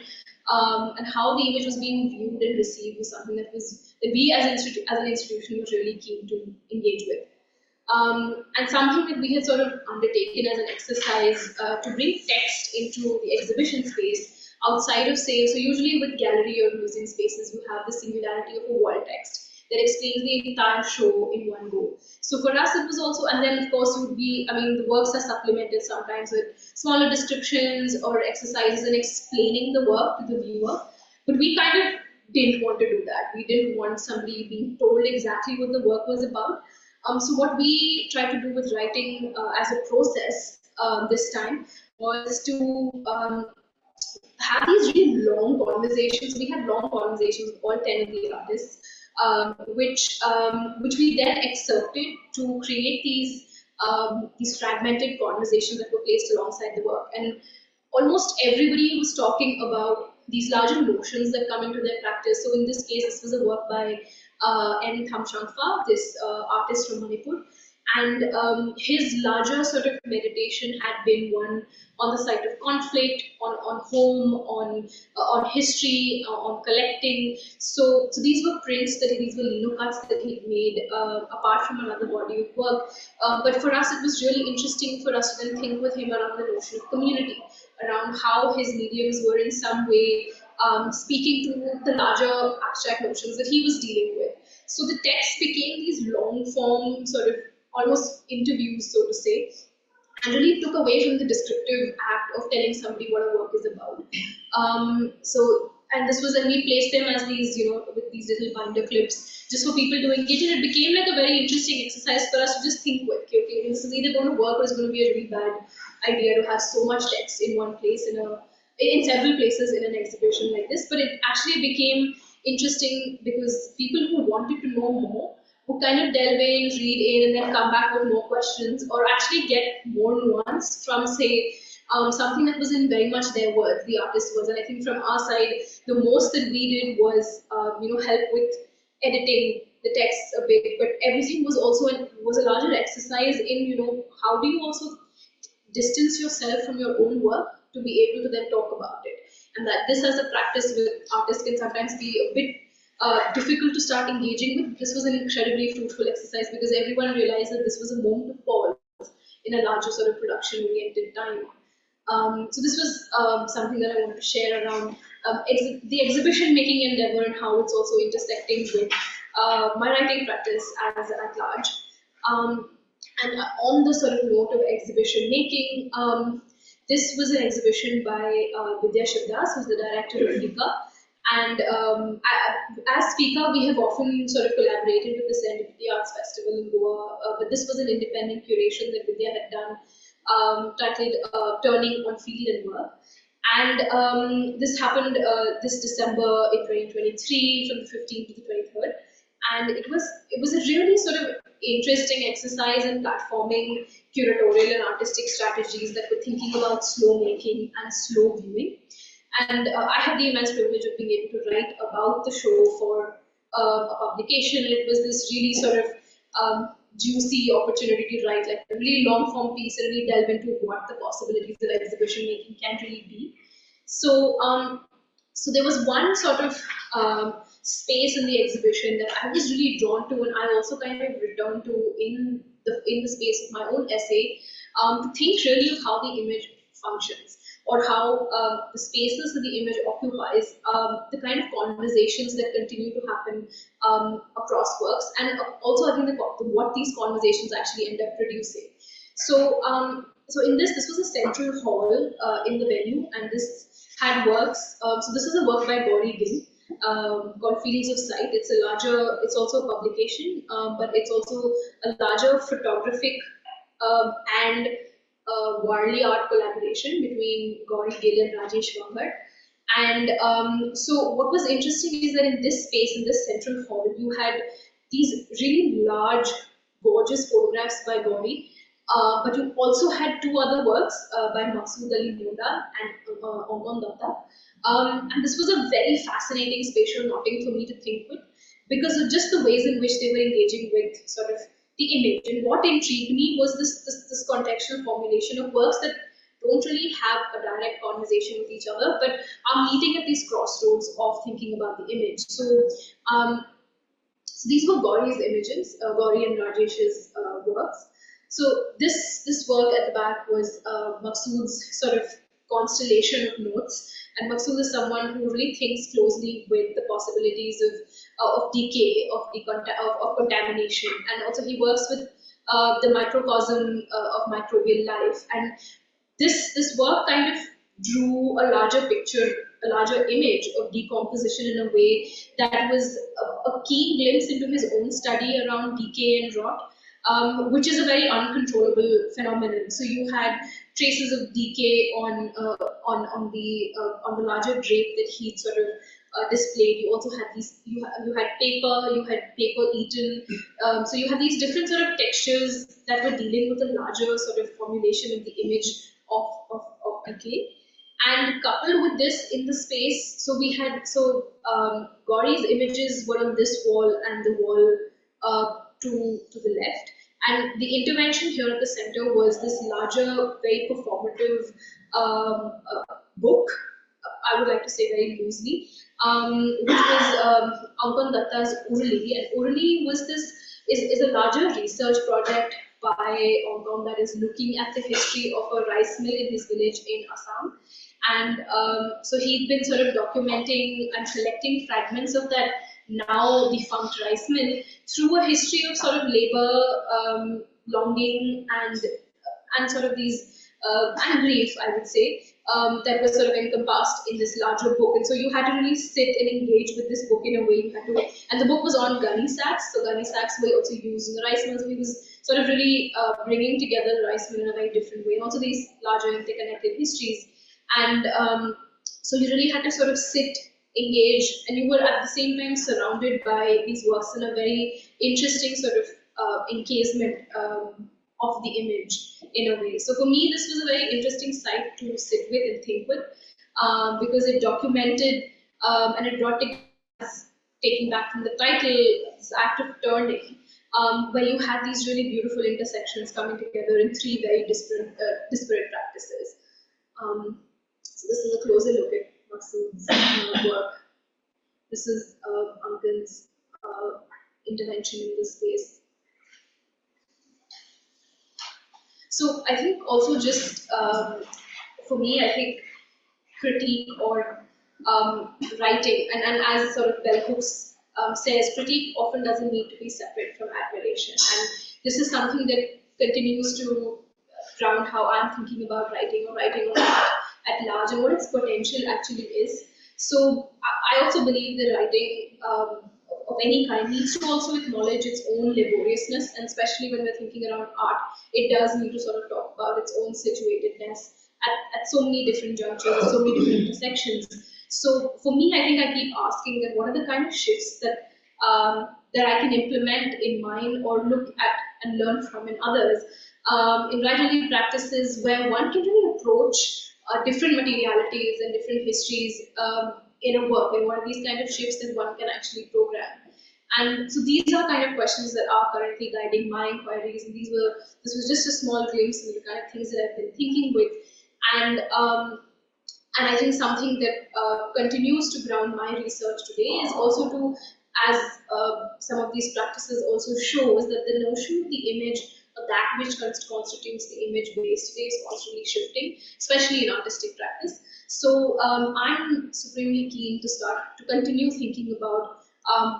S2: and how the image was being viewed and received was something that we as an institution were really keen to engage with. And something that we had sort of undertaken as an exercise to bring text into the exhibition space outside of, say, so usually with gallery or museum spaces, you have the singularity of a wall text that explains the entire show in one go. So for us, it was also, and then of course the works are supplemented sometimes with smaller descriptions or exercises in explaining the work to the viewer. But we kind of didn't want to do that. We didn't want somebody being told exactly what the work was about. So what we tried to do with writing as a process this time was to have these really long conversations. We had long conversations with all 10 of the artists, which we then excerpted to create these fragmented conversations that were placed alongside the work. And almost everybody was talking about these larger notions that come into their practice. So in this case, this was a work by N. Thamshangpa, this artist from Manipur. And his larger sort of meditation had been one on the site of conflict, on home, on history, on collecting. So these were prints, these were linocuts that he made apart from another body of work. But for us, it was really interesting for us to then think with him around the notion of community, around how his mediums were in some way speaking to the larger abstract notions that he was dealing with. So the text became these long form sort of almost interviews, so to say, and really took away from the descriptive act of telling somebody what a work is about. And this was, and we placed them as these, with these little binder clips, just for people to engage, and it became like a very interesting exercise for us to just think with, okay, this is either going to work or it's going to be a really bad idea to have so much text in one place, in several places in an exhibition like this. But it actually became interesting because people who wanted to know more, who kind of delve in, read in, and then come back with more questions, or actually get more nuance from, say, something that was in very much their words, the artist was. And I think from our side, the most that we did was, help with editing the text a bit, but everything was also was a larger exercise in, how do you also distance yourself from your own work to be able to then talk about it. And that this as a practice with artists can sometimes be a bit difficult to start engaging with. This was an incredibly fruitful exercise because everyone realized that this was a moment of pause in a larger sort of production-oriented time. So this was something that I wanted to share around the exhibition-making endeavor and how it's also intersecting with my writing practice as at large. And on the sort of note of exhibition making, this was an exhibition by Vidya Shivdas, who's the director of Nika. And as speaker, we have often sort of collaborated with the Serendipity Arts Festival in Goa, but this was an independent curation that Vidya had done, titled Turning on Field and Work. And this happened this December in 2023, from the 15th to the 23rd. And it was a really sort of interesting exercise in platforming curatorial and artistic strategies that were thinking about slow making and slow viewing. And I had the immense privilege of being able to write about the show for a publication. It was this really sort of juicy opportunity to write like a really long form piece and really delve into what the possibilities of exhibition making can really be. So there was one sort of space in the exhibition that I was really drawn to, and I also kind of returned to in the space of my own essay, to think really of how the image functions, or how the spaces that the image occupies, the kind of conversations that continue to happen across works, and also I think what these conversations actually end up producing. So in this was a central hall in the venue, and this had works. So this is a work by Gauri Gill, called Feelings of Sight. It's also a publication, but it's also a larger photographic and Warli art collaboration between Gauri Gill and Rajesh Vangar. And so what was interesting is that in this space, in this central hall, you had these really large, gorgeous photographs by Gauri, but you also had two other works by Maksud Ali Monda and Ongon Datta. And this was a very fascinating spatial knotting for me to think with, because of just the ways in which they were engaging with sort of the image. And what intrigued me was this contextual formulation of works that don't really have a direct conversation with each other, but are meeting at these crossroads of thinking about the image. So these were Gauri's images, Gauri and Rajesh's works. So this work at the back was Maksud's sort of constellation of notes, and Maksud is someone who really thinks closely with the possibilities of decay, of contamination, and also he works with the microcosm of microbial life. And this work kind of drew a larger picture, a larger image of decomposition in a way that was a keen glimpse into his own study around decay and rot. Which is a very uncontrollable phenomenon. So you had traces of decay on the larger drape that he sort of displayed. You also had you had paper eaten. So you had these different sort of textures that were dealing with a larger sort of formulation of the image of decay. And coupled with this in the space, so we had Gauri's images were on this wall and the wall to the left. And the intervention here at the center was this larger, very performative book, I would like to say very loosely, which was Ankan Datta's Urli. And Urli is a larger research project by Ankan that is looking at the history of a rice mill in his village in Assam. And so he'd been sort of documenting and collecting fragments of that now defunct rice mill through a history of sort of labor, longing, and sort of these and grief, I would say, that was sort of encompassed in this larger book. And so you had to really sit and engage with this book in a way. You had to, and the book was on gunny sacks. So gunny sacks were also used in the rice mills. So he was sort of really bringing together the rice mill in a very different way, and also these larger interconnected histories. And so you really had to sort of sit, engage, and you were at the same time surrounded by these works in a very interesting sort of encasement of the image in a way. So for me, this was a very interesting site to sit with and think with, because it documented and it brought together, taking back from the title, this act of turning, where you had these really beautiful intersections coming together in three very disparate practices. So this is a closer look at Maksud's work. This is Ankan's intervention in this space. So I think also just for me, I think critique or writing, and as sort of Bell Hooks says, critique often doesn't need to be separate from admiration. And this is something that continues to ground how I'm thinking about writing or writing on art at large and what its potential actually is. So I I also believe that writing of any kind needs to also acknowledge its own laboriousness, and especially when we're thinking around art, it does need to sort of talk about its own situatedness at so many different junctures, so many different intersections. So for me, I think I keep asking that what are the kind of shifts that that I can implement in mine or look at and learn from in others in writing practices where one can really approach different materialities and different histories in a work, and what are these kind of shifts that one can actually program. And so these are kind of questions that are currently guiding my inquiries, and this was just a small glimpse into the kind of things that I've been thinking with. And and I think something that continues to ground my research today is also to, as some of these practices also shows, that the notion of the image, or that which constitutes the image base today, is constantly shifting, especially in artistic practice. So I'm supremely keen to continue thinking about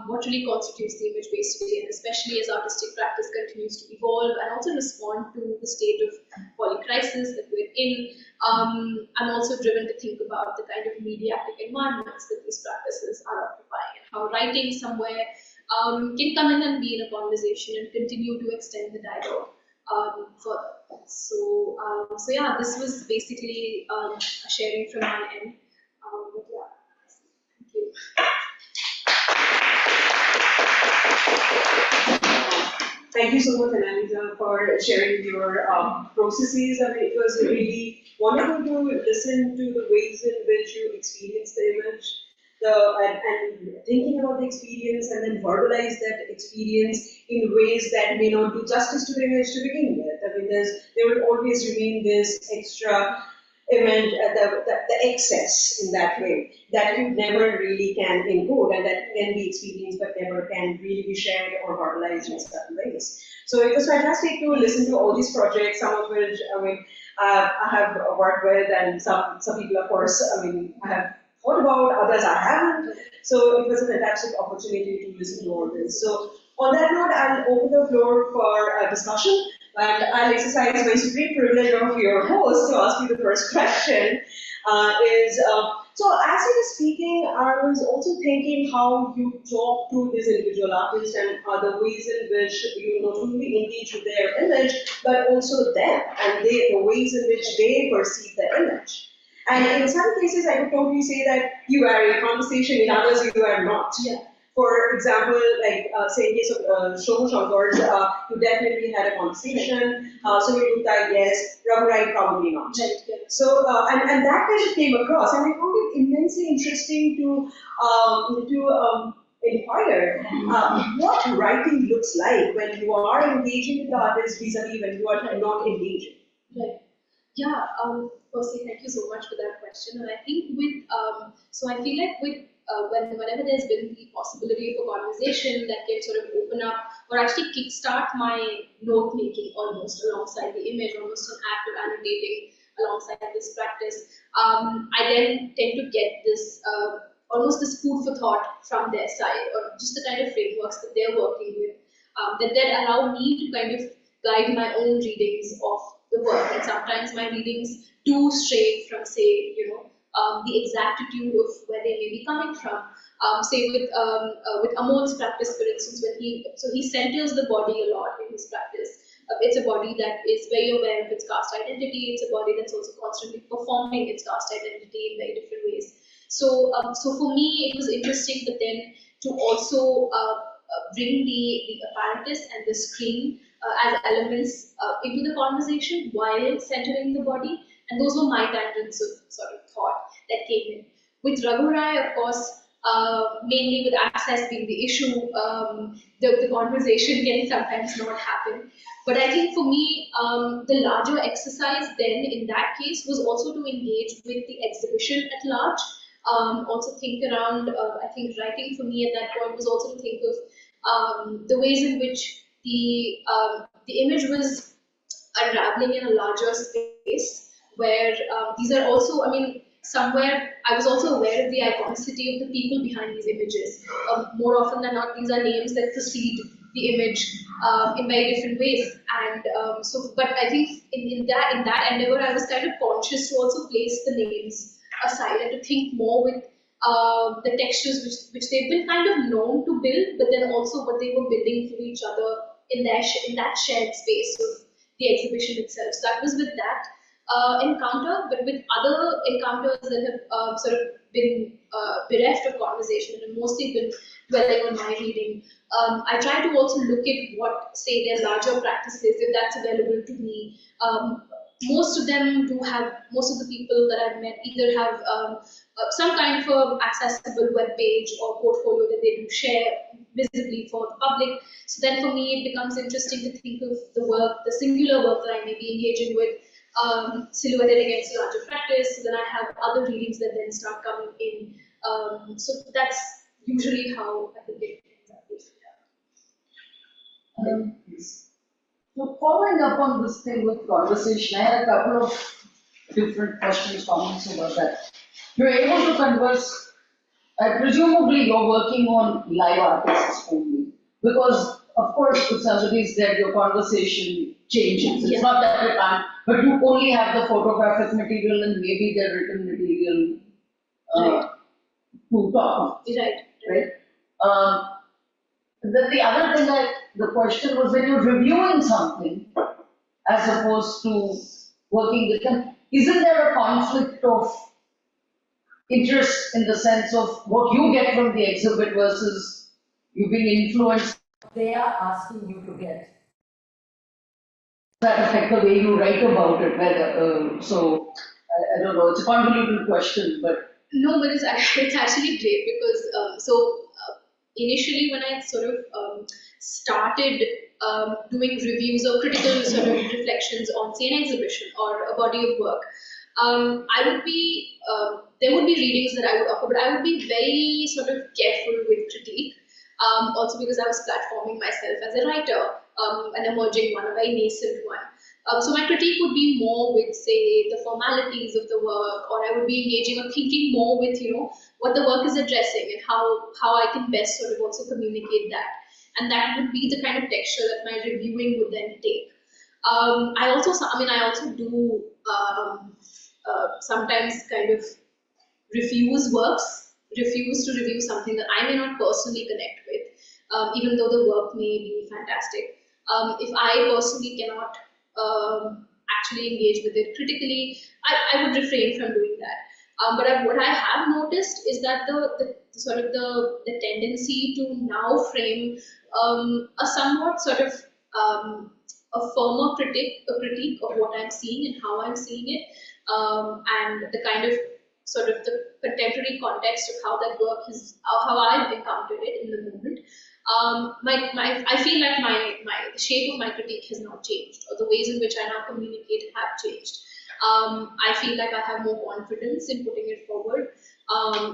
S2: what really constitutes the image base today, and especially as artistic practice continues to evolve and also respond to the state of polycrisis that we're in. I'm also driven to think about the kind of mediatic environments that these practices are occupying, and how writing somewhere can come in and be in a conversation and continue to extend the dialogue further. So, so yeah, this was basically a sharing from my end. But yeah, thank you.
S1: Thank you so much, Annalisa, for sharing your processes. I mean, it was really wonderful to listen to the ways in which you experience the image, and thinking about the experience, and then verbalize that experience in ways that may not do justice to the image to begin with. I mean, there will always remain this extra element, the excess in that way that you never really can encode, and that can be experienced but never can really be shared or verbalized in certain ways. So it was fantastic to listen to all these projects, some of which I have worked with, and some people, of course, I have thought about, others I haven't. So it was a fantastic opportunity to listen to all this. So on that note, I'll open the floor for discussion. And I'll exercise my supreme privilege of your host to ask you the first question. So as you were speaking, I was also thinking how you talk to this individual artist and the ways in which you not only engage with their image, but also them and the ways in which they perceive the image. And in some cases, I would totally say that you are in conversation, in others you are not.
S2: Yeah.
S1: For example, like say in case of Shomo Shankar's, you definitely had a conversation. Sumit Gupta, yes. Raghurai, probably not.
S2: Right, yeah.
S1: So and that kind of came across, and I found it immensely interesting to inquire what writing looks like when you are engaging with the artist vis-a-vis when you are not engaging.
S2: Right. Yeah. Firstly, thank you so much for that question. And I think with so I feel like with whenever there's been the possibility of a conversation that can sort of open up or actually kickstart my note making almost alongside the image, almost an act of annotating alongside this practice, I then tend to get this almost this food for thought from their side, or just the kind of frameworks that they're working with that then allow me to kind of guide my own readings of the work. And sometimes my readings do stray from, say, the exactitude of where they may be coming from. Say with Amol's practice, for instance, when he centers the body a lot in his practice. It's a body that is very aware of its caste identity. It's a body that's also constantly performing its caste identity in very different ways. So for me, it was interesting, but then to also bring the apparatus and the screen as elements into the conversation while centering the body. And those were my tangents of sort of thought that came in. With Raghurai, of course, mainly with access being the issue, the conversation can sometimes not happen. But I think for me, the larger exercise then in that case was also to engage with the exhibition at large. Also think around, I think writing for me at that point was also to think of the ways in which the image was unraveling in a larger space, where these are also, somewhere I was also aware of the iconicity of the people behind these images. More often than not, these are names that precede the image in very different ways. And but I think in that endeavor, I was kind of conscious to also place the names aside and to think more with the textures which they've been kind of known to build, but then also what they were building for each other in in that shared space of the exhibition itself. So that was with that encounter, but with other encounters that have sort of been bereft of conversation and mostly been dwelling on my reading. I try to also look at what, say, their larger practices, if that's available to me. Most of them do have, most of the people that I've met either have some kind of a accessible web page or portfolio that they do share visibly for the public. So then for me, it becomes interesting to think of the work, the singular work that I may be engaging with, silhouetted against larger practice. So then I have other readings that then start coming in. So that's usually how I think it ends up.
S3: So following up on this thing with conversation, I had a couple of different questions, comments about that. You're able to converse, presumably you're working on live artists only, because of course if somebody is there, your conversation changes. It's not that you can't, but you only have the photographic material and maybe the written material to talk of, right? Then the other thing the question was, when you're reviewing something as opposed to working with them, isn't there a conflict of interest in the sense of what you get from the exhibit versus you being influenced? They are asking you to get. Does that affect the way you write about it? Whether I don't know. It's a convoluted question, but
S2: no, but it's actually great because initially when I sort of started doing reviews or critical sort of reflections on, say, an exhibition or a body of work, I would be there would be readings that I would offer, but I would be very sort of careful with critique. Also because I was platforming myself as a writer, an emerging one, a very nascent one. So my critique would be more with, say, the formalities of the work, or I would be engaging or thinking more with, what the work is addressing and how I can best sort of also communicate that. And that would be the kind of texture that my reviewing would then take. I also do sometimes kind of refuse to review something that I may not personally connect with, even though the work may be fantastic. If I personally cannot actually engage with it critically, I would refrain from doing that. But what I have noticed is that the sort of the tendency to now frame a somewhat sort of a firmer critique of what I'm seeing and how I'm seeing it, and the kind of sort of the contemporary context of how that work is, how I've encountered it in the moment. I feel like the shape of my critique has not changed, or the ways in which I now communicate have changed. I feel like I have more confidence in putting it forward.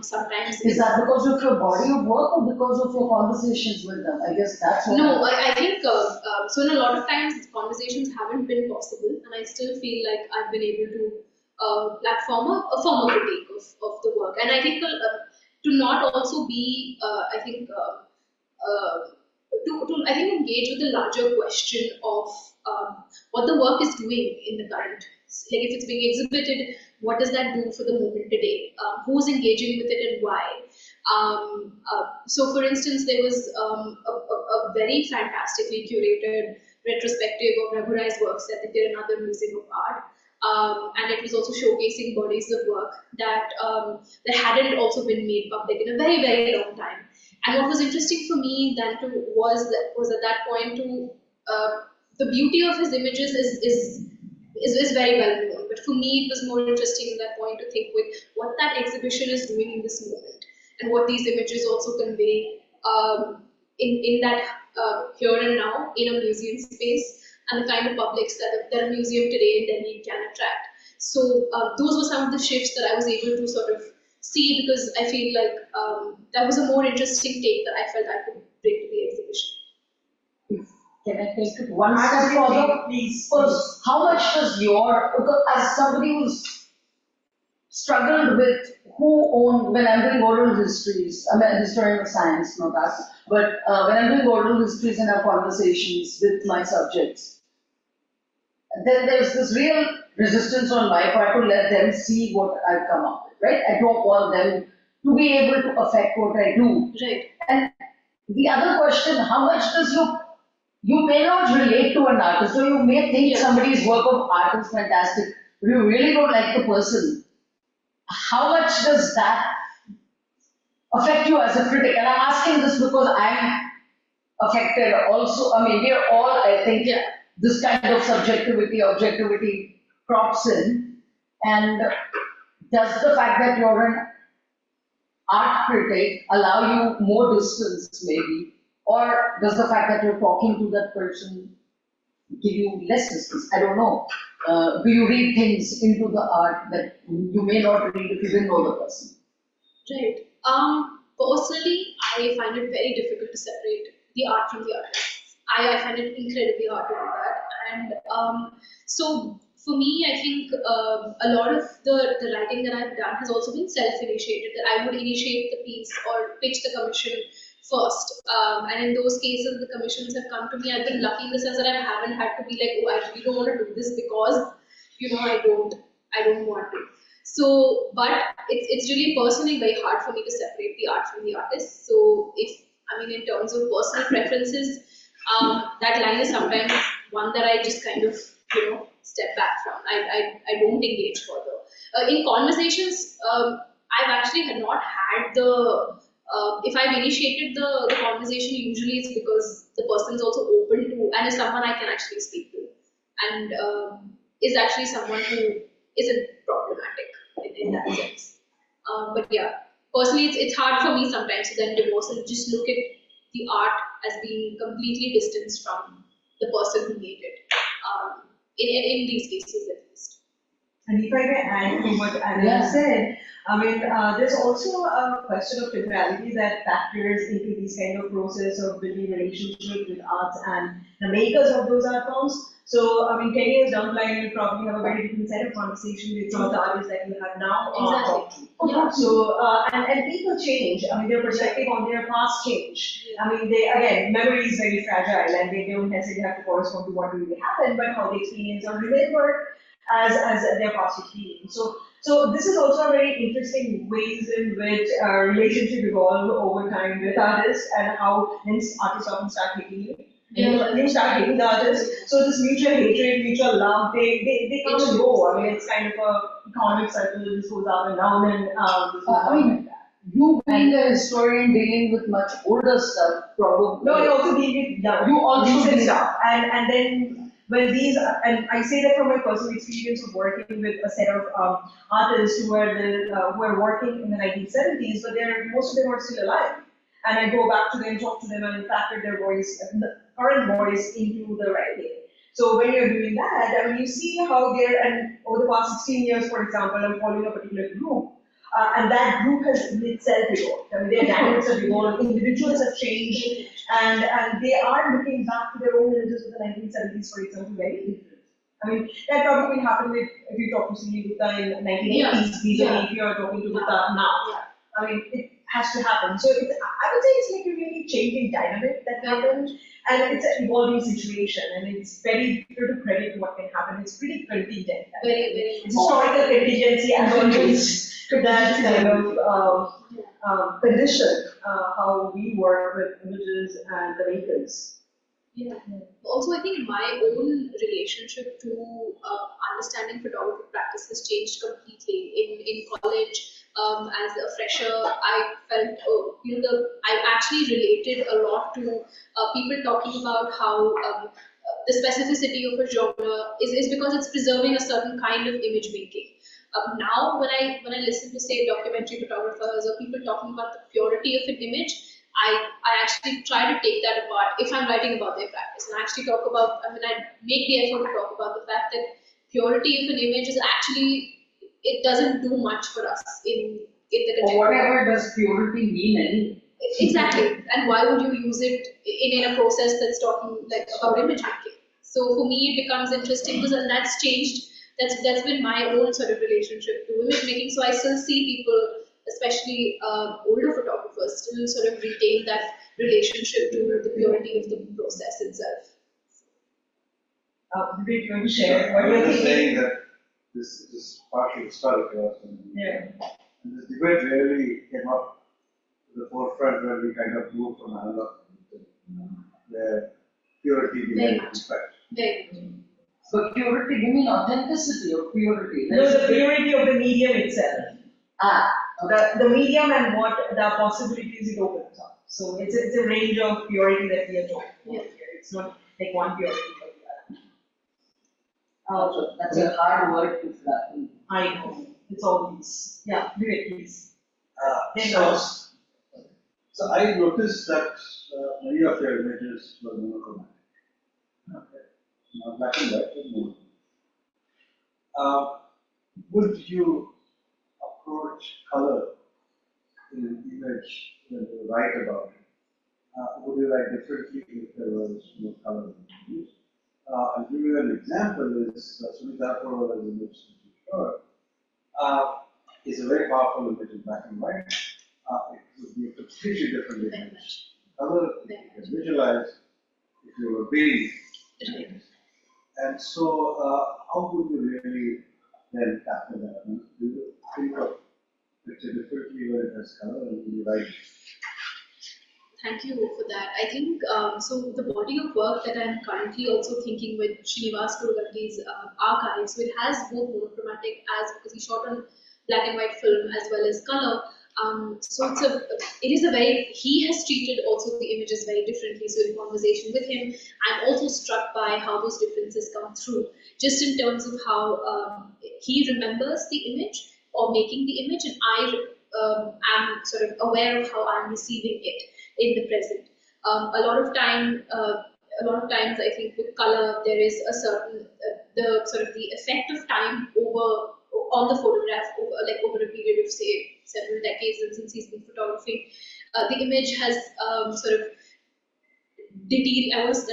S2: Sometimes
S3: is that because of your body of work or because of your conversations with them? I guess that's what.
S2: No, I think so. In a lot of times, conversations haven't been possible, and I still feel like I've been able to platform a formal critique of the work. And I think to not also be, to engage with the larger question of what the work is doing in the current. Like if it's being exhibited, what does that do for the moment today? Who's engaging with it and why? So, for instance, there was a very fantastically curated retrospective of Raghurai's works that they did in another museum of art. And it was also showcasing bodies of work that hadn't also been made public in a very, very long time. And what was interesting for me then was at that point the beauty of his images is very well known. But for me, it was more interesting at that point to think with what that exhibition is doing in this moment and what these images also convey in that here and now in a museum space, and the kind of publics that a museum today in Delhi can attract. So those were some of the shifts that I was able to sort of see, because I feel like that was a more interesting take that I felt I could bring to the exhibition.
S3: Can I take it one step further? Please. How much does because as somebody who's struggled with when I'm doing oral histories, I'm a historian of science, no that, but when I'm doing oral histories and have conversations with my subjects, then there's this real resistance on my part to let them see what I've come up with, right? I don't want them to be able to affect what I do.
S2: Right.
S3: And the other question, how much does you may not relate to an artist, or you may think somebody's work of art is fantastic, but you really don't like the person. How much does that affect you as a critic? And I'm asking this because I'm affected also. I mean, we are all, I think, this kind of subjectivity, objectivity crops in. And does the fact that you're an art critic allow you more distance, maybe? Or does the fact that you're talking to that person give you less distance? I don't know. Do you read things into the art that you may not read if you didn't know the person?
S2: Right. Personally, I find it very difficult to separate the art from the artist. I find it incredibly hard to do that. And so for me, I think a lot of the writing that I've done has also been self-initiated, that I would initiate the piece or pitch the commission first. And in those cases, the commissions have come to me. I've been lucky in the sense that I haven't had to be like, oh, I really don't want to do this because, I don't want to. So, but it's really personally very hard for me to separate the art from the artist. So in terms of personal preferences, that line is sometimes one that I just kind of, step back from. I don't engage further. In conversations, I've actually not had if I've initiated the conversation, usually it's because the person is also open to, and is someone I can actually speak to, and is actually someone who isn't problematic in that sense. But yeah, personally, it's hard for me sometimes to then divorce and just look at the art as being completely distanced from the person who made it. In these cases, at least.
S1: And if I may add to what Annalisa said, there's also a question of temporality that factors into this kind of process of building relationship with arts and the makers of those art forms. So, 10 years down the line, you'll probably have a very different set of conversation with some of the artists that you have now.
S2: Exactly.
S1: So, and people change. Their perspective on their past change. Memory is very fragile and they don't necessarily have to correspond to what really happened, but how they experience or remember as their past experience. So this is also a very interesting ways in which relationship evolve over time with artists and how artists often start hating you. You start hating the artist. So this mutual hatred, mutual love, they come and go. It's kind of a economic cycle. This goes up and down and
S3: you being a historian dealing with much older stuff, probably.
S1: No, I also deal with
S3: you also
S1: recent
S3: deal
S1: stuff. And then when these, and I say that from my personal experience of working with a set of artists who were working in the 1970s, but most of them are still alive. And I go back to them, talk to them, and factor their voice, current voice into the writing. So when you're doing that, you see how and over the past 16 years, for example, I'm following a particular group, and that group has itself evolved. Their dynamics have evolved, individuals have changed, and they are looking back to their own images of the 1970s, for example, very different. That probably will happen if you talk to Sri Gupta in the 1980s, if you're talking to Gupta now. It has to happen. So I would say it's like a really changing dynamic that happened, and it's an evolving situation, and it's very difficult to predict what can happen. It's pretty contingent.
S2: Very, very.
S1: It's historical contingency and contingent to that kind of condition, how we work with images and the makers.
S2: Yeah. Also, I think my own relationship to understanding photographic practice has changed completely. In college, as a fresher, I felt, I actually related a lot to people talking about how the specificity of a genre is because it's preserving a certain kind of image making. Now, when I listen to, say, documentary photographers or people talking about the purity of an image, I actually try to take that apart if I'm writing about their practice, and I actually talk about, I make the effort to talk about the fact that purity of an image is actually, it doesn't do much for us in the contemporary.
S3: Or whatever does purity mean anyway?
S2: Exactly, and why would you use it in a process that's talking about image making? So for me, it becomes interesting because that's changed. That's been my own sort of relationship to image making. So I still see people, especially older photographers, still sort of retain that relationship to the purity of the process itself.
S1: Vivek, you want to share what you're thinking?
S4: Saying that this is partly historical.
S1: Yeah.
S4: And this debate really came up to the forefront when we kind of moved from analog to digital, where purity began to impact.
S2: Very much.
S3: So purity, you mean authenticity or purity?
S1: No, the purity of the medium itself. The medium and what the possibilities it opens up. So it's a range of purity that we are talking about here. It's not like one purity or the other.
S3: Oh, that's a hard word to flatten.
S1: I know. It's all these. Yeah, do it please.
S4: So, so I noticed that many of your images were monochromatic. Okay. Now black and white and monochromatic. Would you approach color in an image when you write about it? Would you write differently if there was no color used? I'll give you an example. Is Sunita Agarwal's image that you showed. Is a very powerful image in black and white. It would be a completely different image. Color, you can visualize if you were being. And so, how would you really then tackle that? Do you think of picture differently when it has color and when you write?
S2: Thank you for that. I think so. The body of work that I'm currently also thinking with Srinivas Kurugandi's archives, so it has both monochromatic as because he shot on black and white film as well as color. So it is a very, he has treated also the images very differently. So in conversation with him, I'm also struck by how those differences come through, just in terms of how he remembers the image or making the image, and I am sort of aware of how I'm receiving it in the present. A lot of times I think with color there is a certain the sort of the effect of time on the photograph over a period of say several decades, and since he's been photographing, the image has sort of I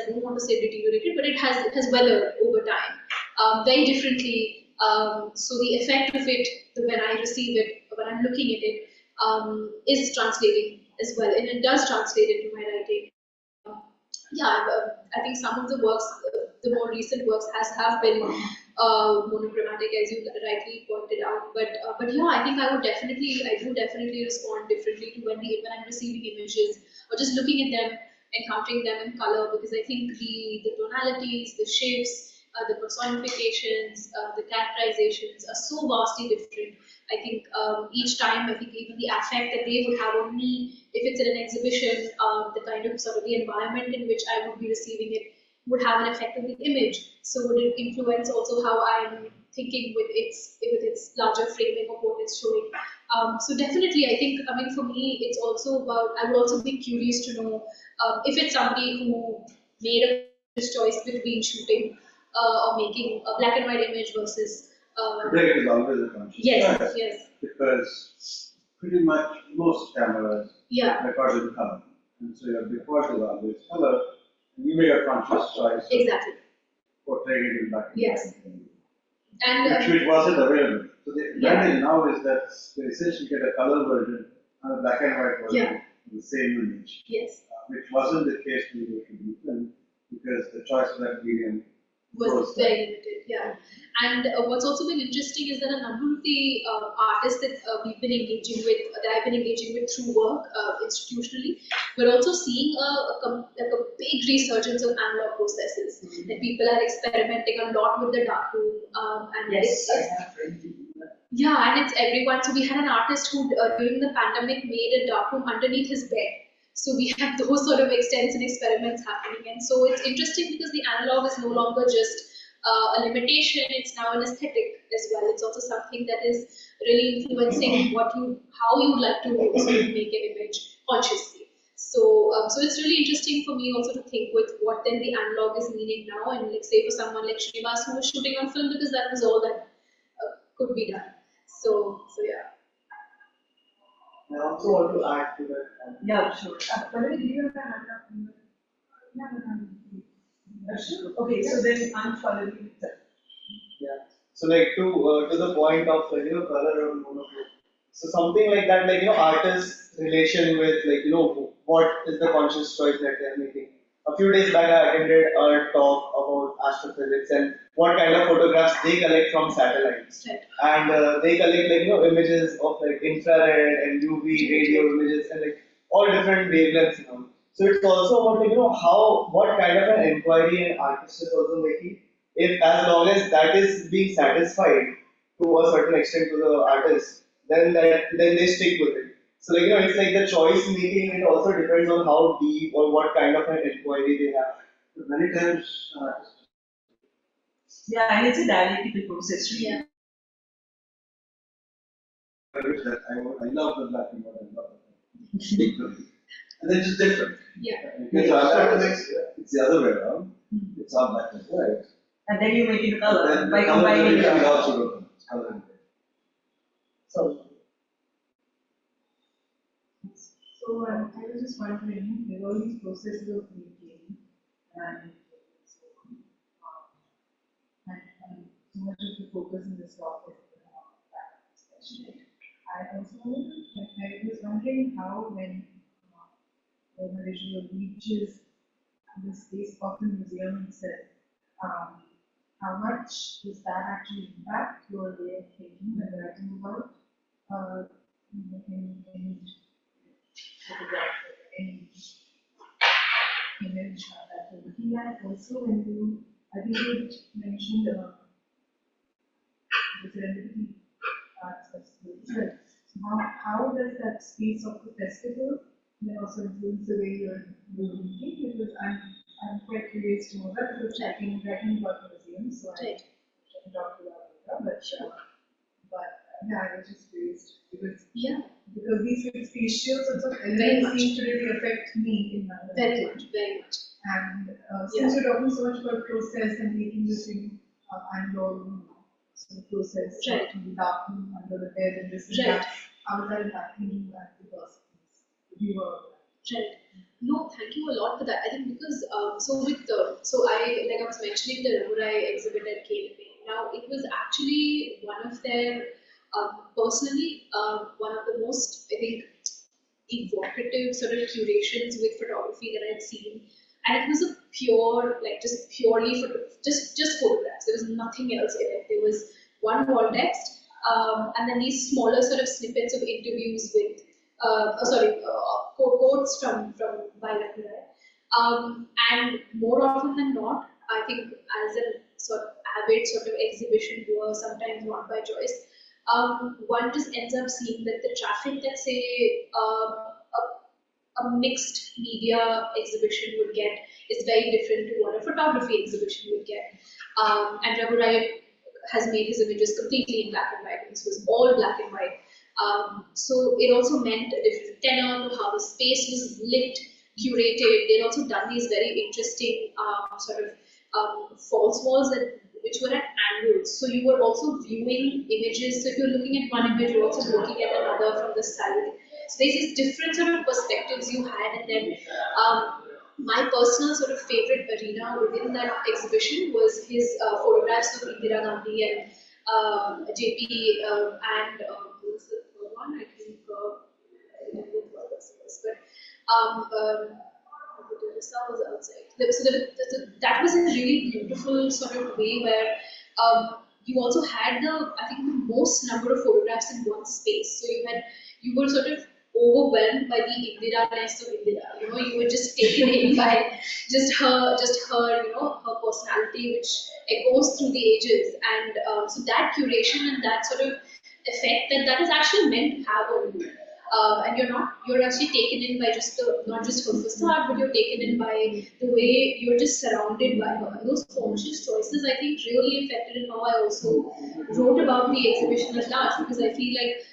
S2: don't want to say deteriorated, but it has weathered over time very differently. So the effect of it when I receive it, when I'm looking at it, is translating as well, and it does translate into my writing. I think some of the works, the more recent works, have been monochromatic, as you rightly pointed out. But yeah, I think I do definitely respond differently to when I'm receiving images or just looking at them, encountering them in color, because I think the tonalities, the shapes, the personifications, the characterizations are so vastly different. I think each time, I think even the affect that they would have on me, if it's in an exhibition, the kind of sort of the environment in which I would be receiving it would have an effect on the image. So would it influence also how I'm thinking with its larger framing of what it's showing. So definitely, I think, for me, it's also about, I would also be curious to know if it's somebody who made a choice between shooting or making a black and white image versus.
S4: Today it is always a conscious
S2: Yes,
S4: choice.
S2: yes.
S4: Because pretty much most cameras record in color. And so your default is always color, and you make a conscious choice.
S2: Exactly.
S4: Portraying it in black and white.
S2: Yes. And
S4: which wasn't available. So the advantage now is that they essentially get a color version and a black and white version of the same image.
S2: Yes.
S4: Which wasn't the case when you were shooting film, because the choice of that medium
S2: was very limited, And what's also been interesting is that a number of the artists that we've been engaging with, that I've been engaging with through work institutionally, we're also seeing a big resurgence of analog processes. That people are experimenting a lot with the darkroom, and
S3: Yes, I have friends who do that.
S2: Yeah, and it's everyone. So we had an artist who during the pandemic made a darkroom underneath his bed. So we have those sort of extensive experiments happening, and so it's interesting because the analog is no longer just a limitation; it's now an aesthetic as well. It's also something that is really influencing how you would like to sort of make an image consciously. So it's really interesting for me also to think with what then the analog is meaning now, and like say for someone like Srinivas who was shooting on film, because that was all that could be done. So yeah.
S5: I also want to add to that.
S1: Yeah, sure. Whether do you have a hand up? Sure. Okay, so then I'm following.
S5: Yeah. So like to the point of color or monochrome. So something like that, artist's relation with what is the conscious choice that they are making. a few days back I attended a talk about astrophysics and what kind of photographs they collect from satellites.
S2: Right.
S5: And they collect like images of like infrared and UV radio images and like all different wavelengths and all. So it's also about like how what kind of an inquiry an artist is also making. If as long as that is being satisfied to a certain extent to the artist, then they stick with it. So like it's like the choice making. It also depends on how deep or what kind of an inquiry they have.
S4: Many times,
S1: Yeah, and it's a dialectical process, really.
S2: Yeah.
S4: I love the black and white, I love it. Equally. And then it's different.
S2: Yeah.
S4: Because it's the other way around. It's all black and white.
S1: And then you make it
S4: And
S1: color
S4: then
S1: by
S4: the color
S1: combining
S4: will
S1: it.
S4: also go. It's color and gray.
S1: So,
S6: So I was just wondering, there are all these processes of making and so much of the focus in this talk is on that especially. I also I was wondering how when a visual reaches the space of the museum itself, how much does that actually impact your way of thinking and writing about any photograph or any image that you're looking at? Also, when you, I think you mentioned the serendipity festival itself. So how does that space of the festival then also influence the way you're thinking? Because I'm quite curious to know that because writing about museums, so I can talk to that later. But yeah, I was just curious because these spatial sorts of elements seem to really affect me in my
S2: Very
S6: writing.
S2: much, very much.
S6: And since you're talking so much about process and making this thing and so the process
S2: Right.
S6: to be darkened under the bed and this and
S2: Right.
S6: that, how is that impacting you as the person, the viewer?
S2: Right. No, thank you a lot for that. I think because so with so I like I was mentioning the Ramurai exhibit at KLP. Now it was actually one of their personally one of the most I think evocative sort of curations with photography that I'd seen, and it was a pure like just purely just photographs. There was nothing else in it. There was one wall text, and then these smaller sort of snippets of interviews with quotes from Bailakurai. And more often than not, I think as a sort of avid sort of exhibition viewer, sometimes not by choice, one just ends up seeing that the traffic that say a mixed media exhibition would get is very different to what a photography exhibition would get. And Raghurai has made his images completely in black and white. This was all black and white. So it also meant a different tenor to how the space was lit, curated. They'd also done these very interesting sort of false walls which were at angles. So you were also viewing images. So if you're looking at one image, you're also looking at another from the side. So there's these different sort of perspectives you had, and then my personal sort of favorite arena within that exhibition was his photographs of Indira Gandhi and JP and who was the third one? I think I don't know what this was, but the sun was outside. So that was a really beautiful sort of way where you also had I think the most number of photographs in one space. So you were sort of overwhelmed by the Indira-ness of Indira. You were just taken in by just her, her personality, which echoes through the ages, and so that curation and that sort of effect that is actually meant to have on you. And you're actually taken in by not just her facade, but you're taken in by the way you're just surrounded by her. And those conscious choices, I think, really affected in how I also wrote about the exhibition at large, because I feel like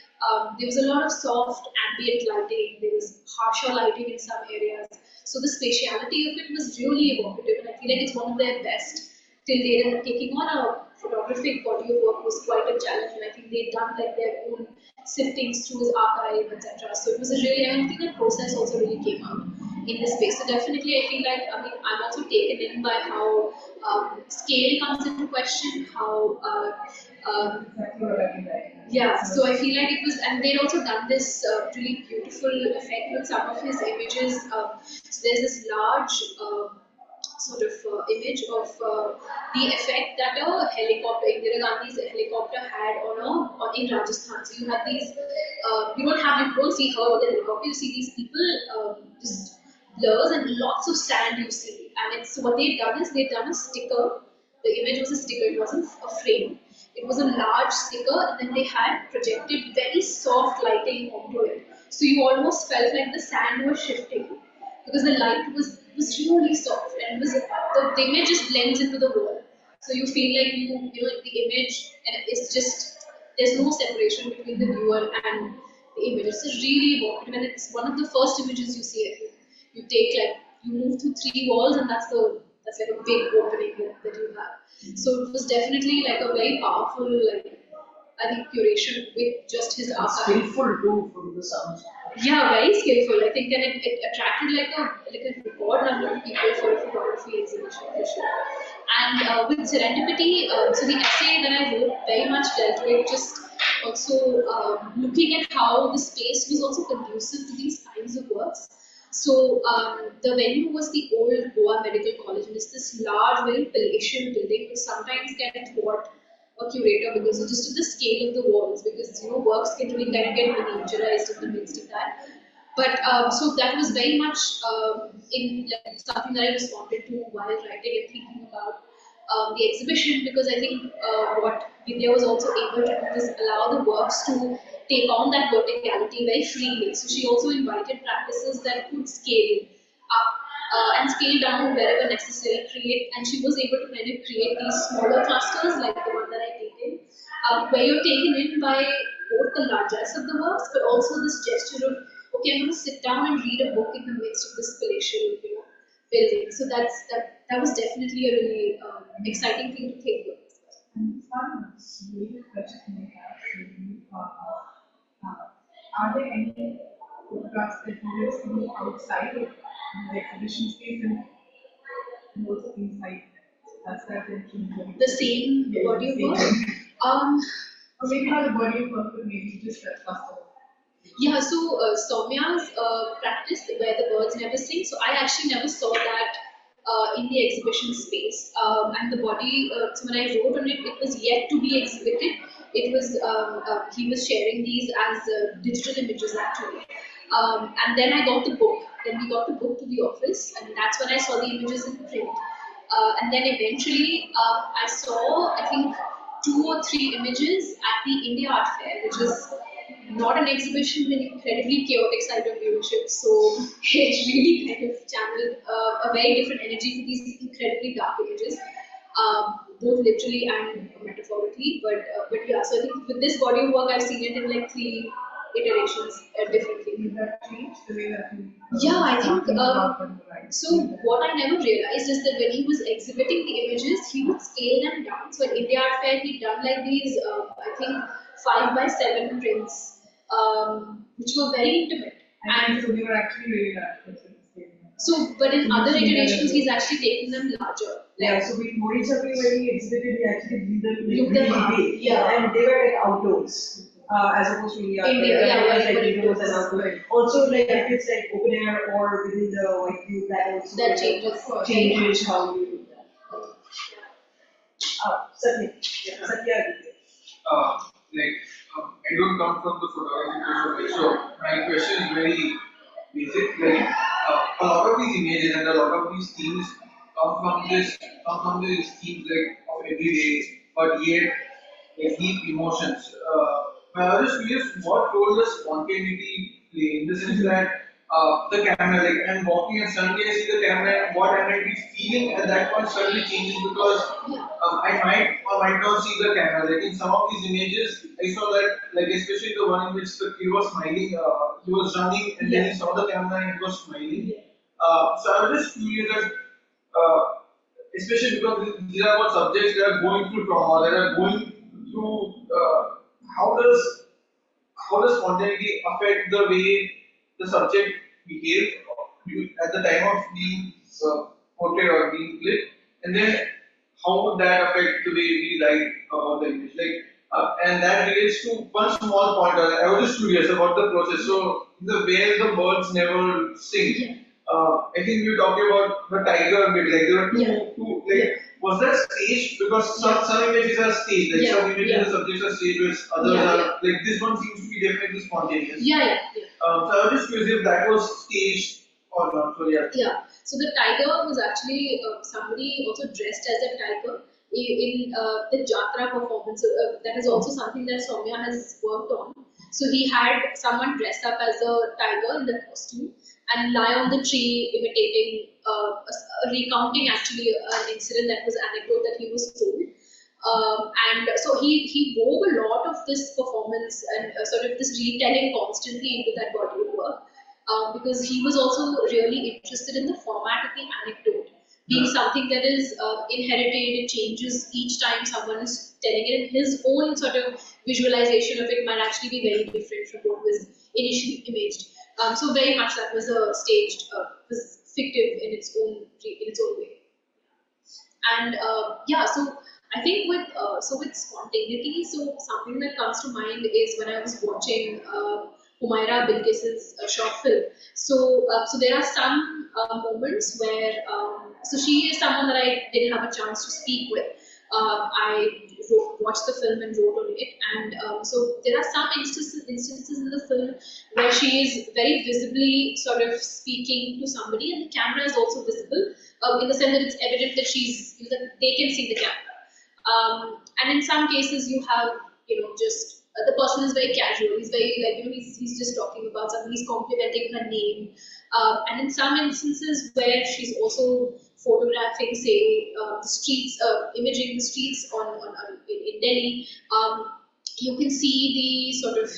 S2: there was a lot of soft ambient lighting, there was harsher lighting in some areas. So the spatiality of it was really evocative, and I feel like it's one of their best till date. And taking on a photographic body of work was quite a challenge, and I think they'd done like their own siftings through his archive, etc. So it was a really, I think the process also really came out in this space. So definitely, I feel like I'm also taken in by how scale comes into question, how
S6: Exactly what I mean.
S2: Yeah, so I feel like it was, and they'd also done this really beautiful effect with some of his images. So there's this large sort of image of the effect that a helicopter, Indira Gandhi's helicopter had in Rajasthan. So you have these, you don't see her with the helicopter, you see these people just blurs and lots of sand you see. And it's what they've done is they've done a sticker. The image was a sticker, it wasn't a frame. It was a large sticker, and then they had projected very soft lighting onto it. So you almost felt like the sand was shifting because the light was really soft, and it was the image just blends into the wall. So you feel like the image, and it's just there's no separation between the viewer and the image. It's just really evocative, and it's one of the first images you see. I think you take like you move through three walls, and that's like a big opening that you have. So it was definitely like a very powerful, like I think curation with just his archive.
S3: Skillful too from the sounds.
S2: Yeah, very skillful. I think, and it attracted like a record number of people for a photography exhibition for sure. And with serendipity, so the essay that I wrote very much dealt with just also looking at how the space was also conducive to these kinds of works. So the venue was the old Goa Medical College, and it's this large, very palatial building which sometimes can thwart a curator because of just the scale of the walls, because works can really kind of get miniaturized in the midst of that. But so that was very much in like, something that I responded to while writing and thinking about the exhibition, because I think what Vidya was also able to do is allow the works to take on that verticality very freely. So she also invited practices that could scale up and scale down wherever necessary, and she was able to kind of create these smaller clusters like the one that I taken, where you're taken in by both the largesse of the works, but also this gesture of, okay, I'm going to sit down and read a book in the midst of this palatial, building. So that was definitely a really exciting thing to think of.
S6: And one related question I have for you are there any photographs that you will see outside of the exhibition space and also inside? That's that intention.
S2: The same body of work?
S6: Or maybe not the body of work, but maybe just that cluster.
S2: Yeah, so Soumya's practice where the birds never sing, so I actually never saw that in the exhibition space. And the body, so when I wrote on it, it was yet to be exhibited. It was, he was sharing these as digital images actually. And then I got the book. Then we got the book to the office, and that's when I saw the images in print. And then eventually I saw, I think, 2 or 3 images at the India Art Fair, which is not an exhibition with an incredibly chaotic side of viewership. So it really kind of channeled a very different energy for these incredibly dark images, both literally and metaphorically. But yeah, so I think with this body of work, I've seen it in like 3 iterations differently.
S6: Did that change the way that you?
S2: Yeah, I think. So what I never realized is that when he was exhibiting the images, he would scale them down. So at India Art Fair, he'd done like these, I think, 5x7 prints, which were very intimate.
S6: And so they were actually really large.
S2: So, but in other iterations, he's actually taken them larger.
S7: Yeah, so with Mauritius, when he exhibited, he actually blew them
S2: Blew them up,
S7: big.
S2: yeah.
S7: And they were like outdoors. As opposed to India,
S2: yeah,
S7: like indoors and outdoors. Also, like if it's like open air or within the white view, that also
S2: That
S7: changes how you do that. Satya.
S8: I don't come from the photography profession, so my question is very basic. Like a lot of these images and a lot of these themes come from these themes like of everyday, but yet they deep emotions. I was just curious, what role does spontaneity play in the sense that the camera, like I'm walking and suddenly I see the camera and what I might be feeling at that point suddenly changes because I might or might not see the camera. Like in some of these images, I saw that, like especially the one in which the kid was smiling, he was running and then he saw the camera and he was smiling. So I was just curious that, especially because these are about subjects that are going through trauma, that are going through. How does spontaneity affect the way the subject behaves at the time of being portrayed or being clipped, and then how would that affect the way we write about the image? Like And that relates to one small point. I was just curious about the process. So, the way the birds never sing. I think you talked about the tiger bit, like there were two like, was that staged? Because some images are staged, like some images the subjects are staged, whereas others are, like this one seems to be definitely spontaneous. So I was just curious if that was staged or not. So
S2: So the tiger was actually somebody also dressed as a tiger in the Jatra performance. That is also something that Soumya has worked on. So he had someone dressed up as a tiger in the costume and lie on the tree imitating, recounting actually an incident that was anecdote that he was told. And so he wove a lot of this performance and sort of this retelling constantly into that body of work, because he was also really interested in the format of the anecdote being something that is inherited. It changes each time someone is telling it, and his own sort of visualization of it might actually be very different from what was initially imaged. So very much that was a staged, was fictive in its own way. And so I think with spontaneity, so something that comes to mind is when I was watching Humaira Bilqis's short film. So there are some moments where so she is someone that I didn't have a chance to speak with. I watched the film and wrote on it, and so there are some instances in the film where she is very visibly sort of speaking to somebody, and the camera is also visible in the sense that it's evident that that they can see the camera. And in some cases, you have just the person is very casual. He's very he's just talking about something. He's complimenting her name. And in some instances where she's also photographing, say, the streets, imaging the streets in Delhi, you can see the sort of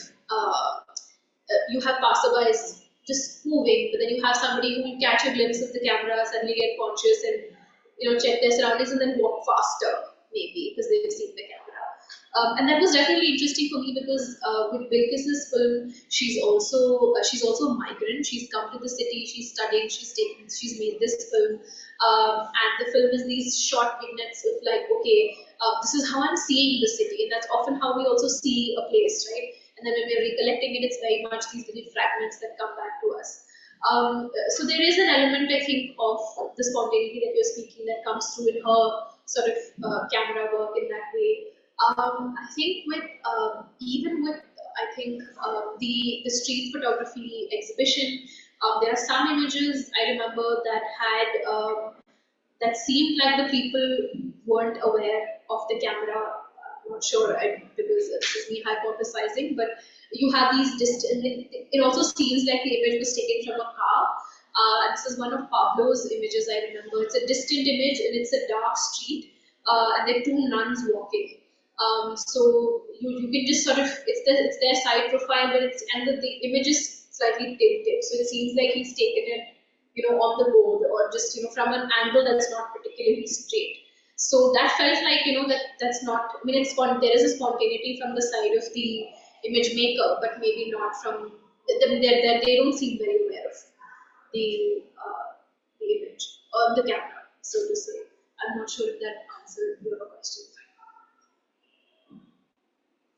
S2: you have passerbys just moving, but then you have somebody who will catch a glimpse of the camera, suddenly get conscious and check their surroundings and then walk faster, maybe because they've seen the camera. And that was definitely interesting for me because with Bilqis's film, she's also a migrant. She's come to the city. She's studying. She's made this film, and the film is these short vignettes of like, okay, this is how I'm seeing the city, and that's often how we also see a place, right? And then when we're recollecting it, it's very much these little fragments that come back to us. So there is an element, I think, of the spontaneity that you're speaking that comes through in her sort of camera work in that way. I think even with the street photography exhibition, there are some images I remember that had that seemed like the people weren't aware of the camera. I'm not sure because it's just me hypothesizing, but you have these distant. It also seems like the image was taken from a car. This is one of Pablo's images I remember. It's a distant image and it's a dark street, and there are two nuns walking. So you can just sort of it's their side profile, but the image is slightly tilted, so it seems like he's taken it on the board or just from an angle that's not particularly straight. So that felt like that's not. I mean, there is a spontaneity from the side of the image maker, but maybe not from they don't seem very aware of the image or the camera, so to say. I'm not sure if that answered your question.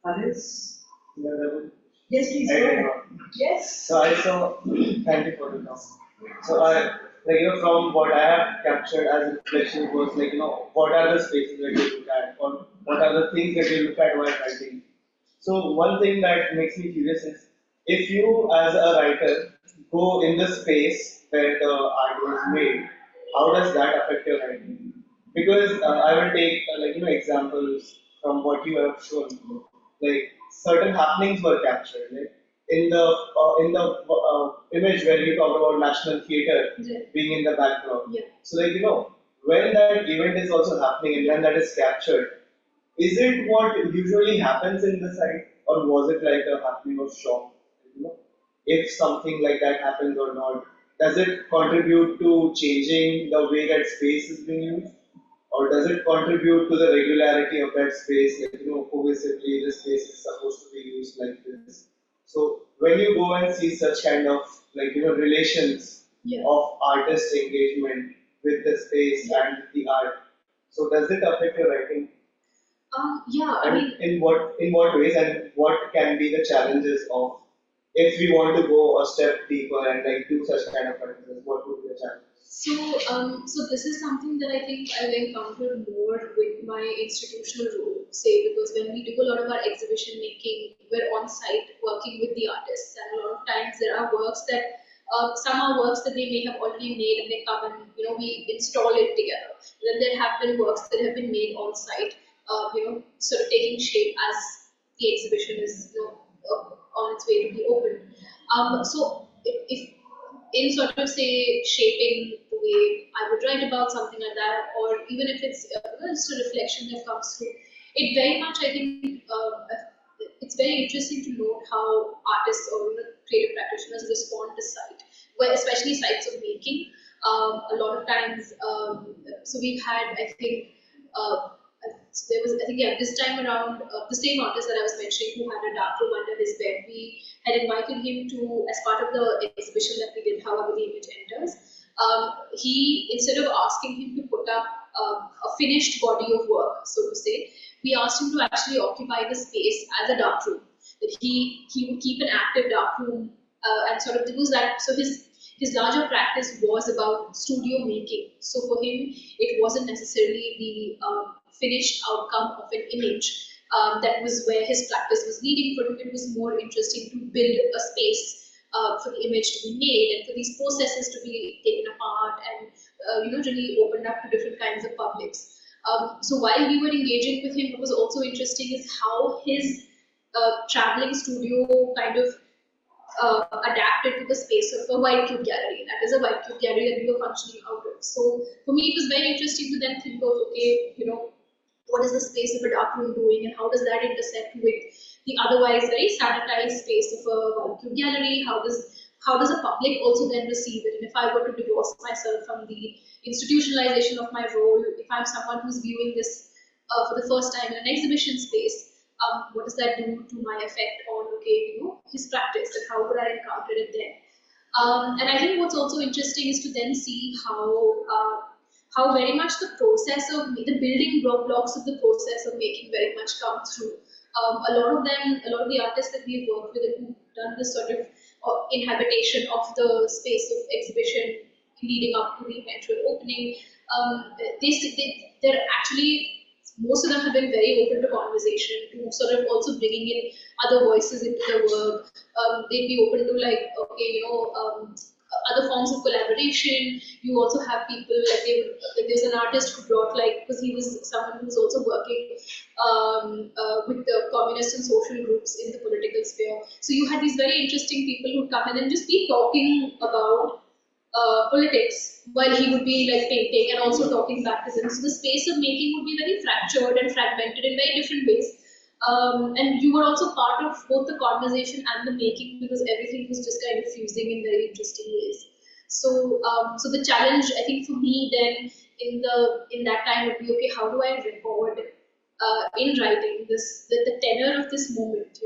S7: Others?
S5: Yeah,
S7: Yes, please go ahead. Yes.
S5: So I saw, thank you for the talk. So from what I have captured as reflection was what are the spaces that you look at, or what are the things that you look at while writing. So one thing that makes me curious is if you as a writer go in the space where the art was made, how does that affect your writing? Because I will take examples from what you have shown. Like certain happenings were captured, like in the image where you talk about National Theatre being in the background. So when that event is also happening and when that is captured, is it what usually happens in the site, or was it like a happening of shock? If something like that happens or not, does it contribute to changing the way that space is being used? Or does it contribute to the regularity of that space, cohesively the space is supposed to be used like this? So when you go and see such kind of relations of artist engagement with the space and the art, so does it affect your writing?
S2: Yeah, I
S5: And
S2: mean,
S5: in what ways and what can be the challenges of if we want to go a step deeper and like do such kind of practices, what would be the challenges?
S2: so this is something that I think I've encountered more with my institutional role, say, because when we do a lot of our exhibition making, we're on site working with the artists, and a lot of times there are works that some are works that they may have already made, and they come and we install it together. Then there have been works that have been made on site, sort of taking shape as the exhibition is on its way to be opened. So if in sort of say shaping the way I would write about something like that, or even if it's just a reflection that comes through, it very much I think it's very interesting to note how artists or creative practitioners respond to site, where especially sites of making. A lot of times, so we've had I think. So there was, I think, yeah, this time around, the same artist that I was mentioning who had a dark room under his bed, we had invited him to, as part of the exhibition that we did, However the Image Enters, he, instead of asking him to put up a finished body of work, so to say, we asked him to actually occupy the space as a dark room. That he would keep an active dark room and sort of use that. So his larger practice was about studio making. So for him, it wasn't necessarily the finished outcome of an image. That was where his practice was leading. For him, it was more interesting to build a space for the image to be made and for these processes to be taken apart and really opened up to different kinds of publics. So while we were engaging with him, what was also interesting is how his traveling studio kind of adapted to the space of a white cube gallery. That is a white cube gallery that we were functioning out of. So for me, it was very interesting to then think of, okay, what is the space of a dark room doing and how does that intersect with the otherwise very sanitized space of a white cube gallery? How does a public also then receive it? And if I were to divorce myself from the institutionalization of my role, if I'm someone who's viewing this for the first time in an exhibition space, what does that do to my effect on his practice and how would I encounter it then? And I think what's also interesting is to then see how very much the process of the building blocks of the process of making very much come through. A lot of the artists that we've worked with and who've done this sort of inhabitation of the space of exhibition leading up to the eventual opening, they're actually, most of them have been very open to conversation, to sort of also bringing in other voices into the work. They'd be open to other forms of collaboration. You also have people there's an artist who brought because he was someone who was also working with the communist and social groups in the political sphere. So you had these very interesting people who come in and just be talking about politics while he would be painting and also talking back to them. So the space of making would be very fractured and fragmented in very different ways. And you were also part of both the conversation and the making because everything was just kind of fusing in very interesting ways. So, so the challenge I think for me then in that time would be, okay, how do I record in writing the tenor of this moment?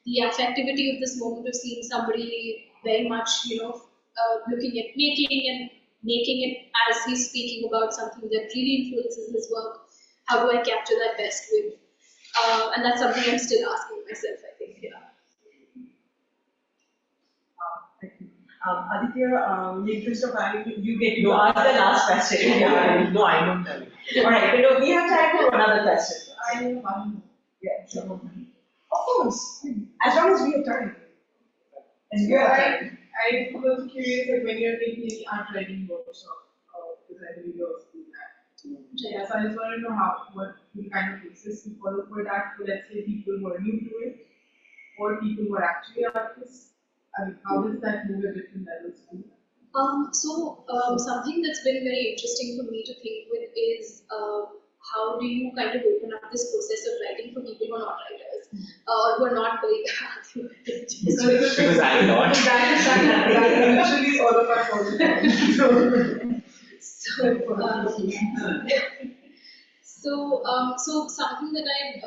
S2: The affectivity of this moment of seeing somebody very much looking at making and making it as he's speaking about something that really influences his work. How do I capture that best with? And that's something I'm still asking myself, I think, yeah.
S7: Aditya, in the interest of time, you get to ask the last question. Yeah.
S9: No, I don't have it.
S7: All right, but we have time for another question.
S6: I have one.
S7: Yeah, sure. Of course, as long as we have time. And you have time.
S6: I was curious when you're taking any art writing workshop, because I believe you also do that. Yeah, so I just want to know what the kind of process you follow for that. So let's say people who are new to it, or people who are actually artists. I mean, how does that move at different levels?
S2: Something that's been very interesting for me to think with is how do you kind of open up this process of writing for people who are not writers or who are not very
S9: Because I'm not.
S6: That usually all of us all the time.
S2: So something that I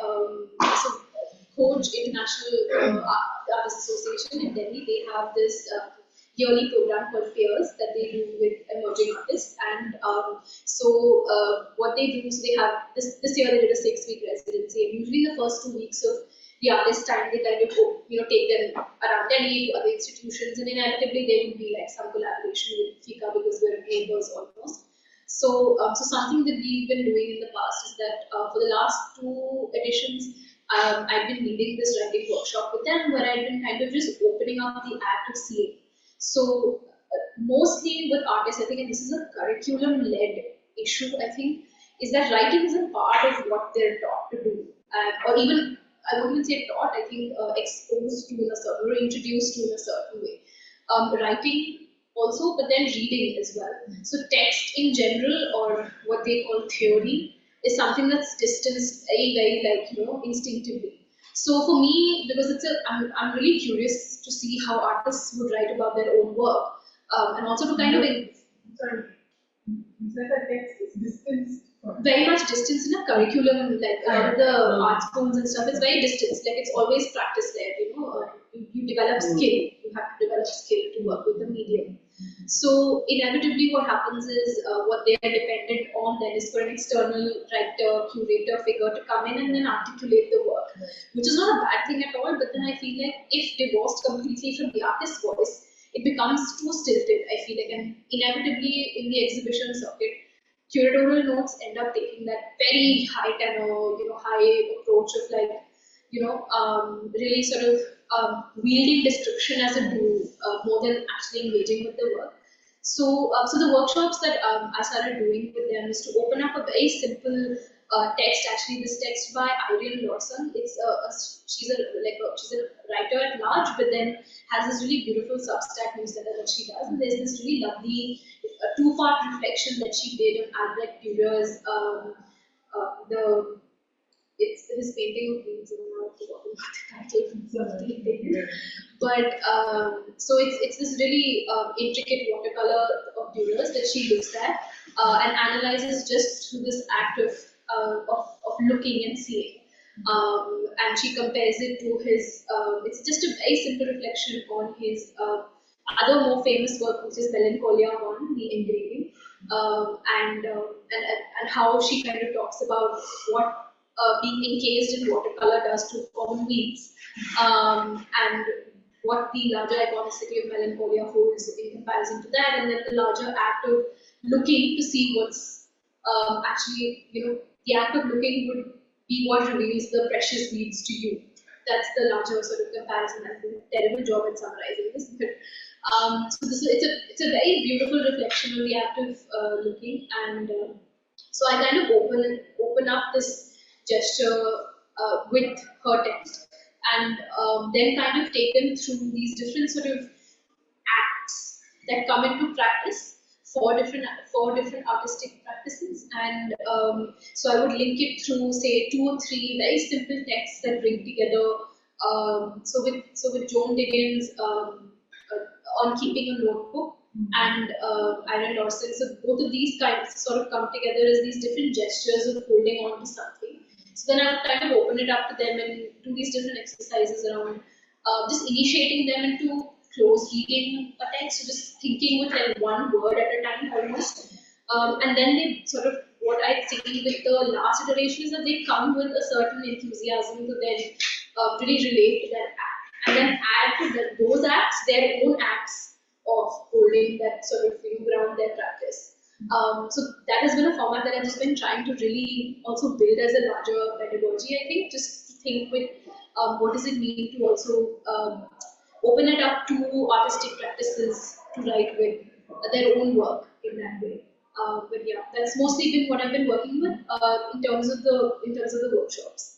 S2: Coach International Artists Association in Delhi, they have this yearly program called Fairs that they do with emerging artists. And what they do is they have this year they did a 6-week residency, and usually the first 2 weeks of the artist time they kind of go, take them around Delhi to other institutions, and inevitably there would be like some collaboration with FICA because we're neighbors almost. So something that we've been doing in the past is that for the last 2 editions, I've been leading this writing workshop with them where I've been kind of just opening up the act of seeing. So mostly with artists, I think, and this is a curriculum-led issue, I think, is that writing is a part of what they're taught to do, or even, I wouldn't even say taught, I think exposed to in a certain way, introduced to in a certain way. Writing also, but then reading as well. So text in general, or what they call theory, is something that's distanced very instinctively. So for me, because I'm really curious to see how artists would write about their own work, and also to kind of
S6: Sorry, you said that text is distanced from
S2: very much distance in a curriculum, like a lot of the art schools and stuff, it's very distanced, like it's always practice led, you develop skill, you have to develop skill to work with the medium. So inevitably what happens is what they are dependent on then is for an external writer, curator figure to come in and then articulate the work, which is not a bad thing at all, but then I feel like if divorced completely from the artist's voice, it becomes too stilted, I feel like, and inevitably in the exhibition circuit, curatorial notes end up taking that very high tenor, high approach of like, really sort of wielding description as a tool more than actually engaging with the work. So the workshops that I started doing with them is to open up a very simple text. Actually, this text by Irene Lawson. It's she's a writer at large, but then has this really beautiful Substack newsletter that she does. And there's this really lovely 2-part reflection that she did on Albrecht Dürer's it's his painting of beings, and now I've forgotten what the title is. But so it's this really intricate watercolor of Dürer's that she looks at and analyzes just through this act of looking and seeing. And she compares it to his. It's just a very simple reflection on his other more famous work, which is Melancholia 1, the engraving, and how she kind of talks about what being encased in watercolor does to common beings, and what the larger iconicity of Melancholia holds in comparison to that, and then the larger act of looking to see what's actually, the act of looking would be what reveals the precious beads to you. That's the larger sort of comparison. I did a terrible job at summarizing this, but so it's a very beautiful reflection on the act of looking, and so I kind of open up this gesture with her text, and then kind of take them through these different sort of acts that come into practice for different artistic practices, and so I would link it through say 2 or 3 very simple texts that bring together. So with Joan Diggins on keeping a notebook, and Irene Lawson, so both of these kinds sort of come together as these different gestures of holding on to something. So then I would kind of open it up to them and do these different exercises around just initiating them into close reading a text, so just thinking with like one word at a time almost. And then they sort of, what I see with the last iteration is that they come with a certain enthusiasm to then really relate to that act. And then add to those acts their own acts of holding that sort of ground their practice. So that has been a format that I've just been trying to really also build as a larger pedagogy, I think, just to think with what does it mean to also open it up to artistic practices to write with their own work in that way. But yeah, that's mostly been what I've been working with in terms of the workshops.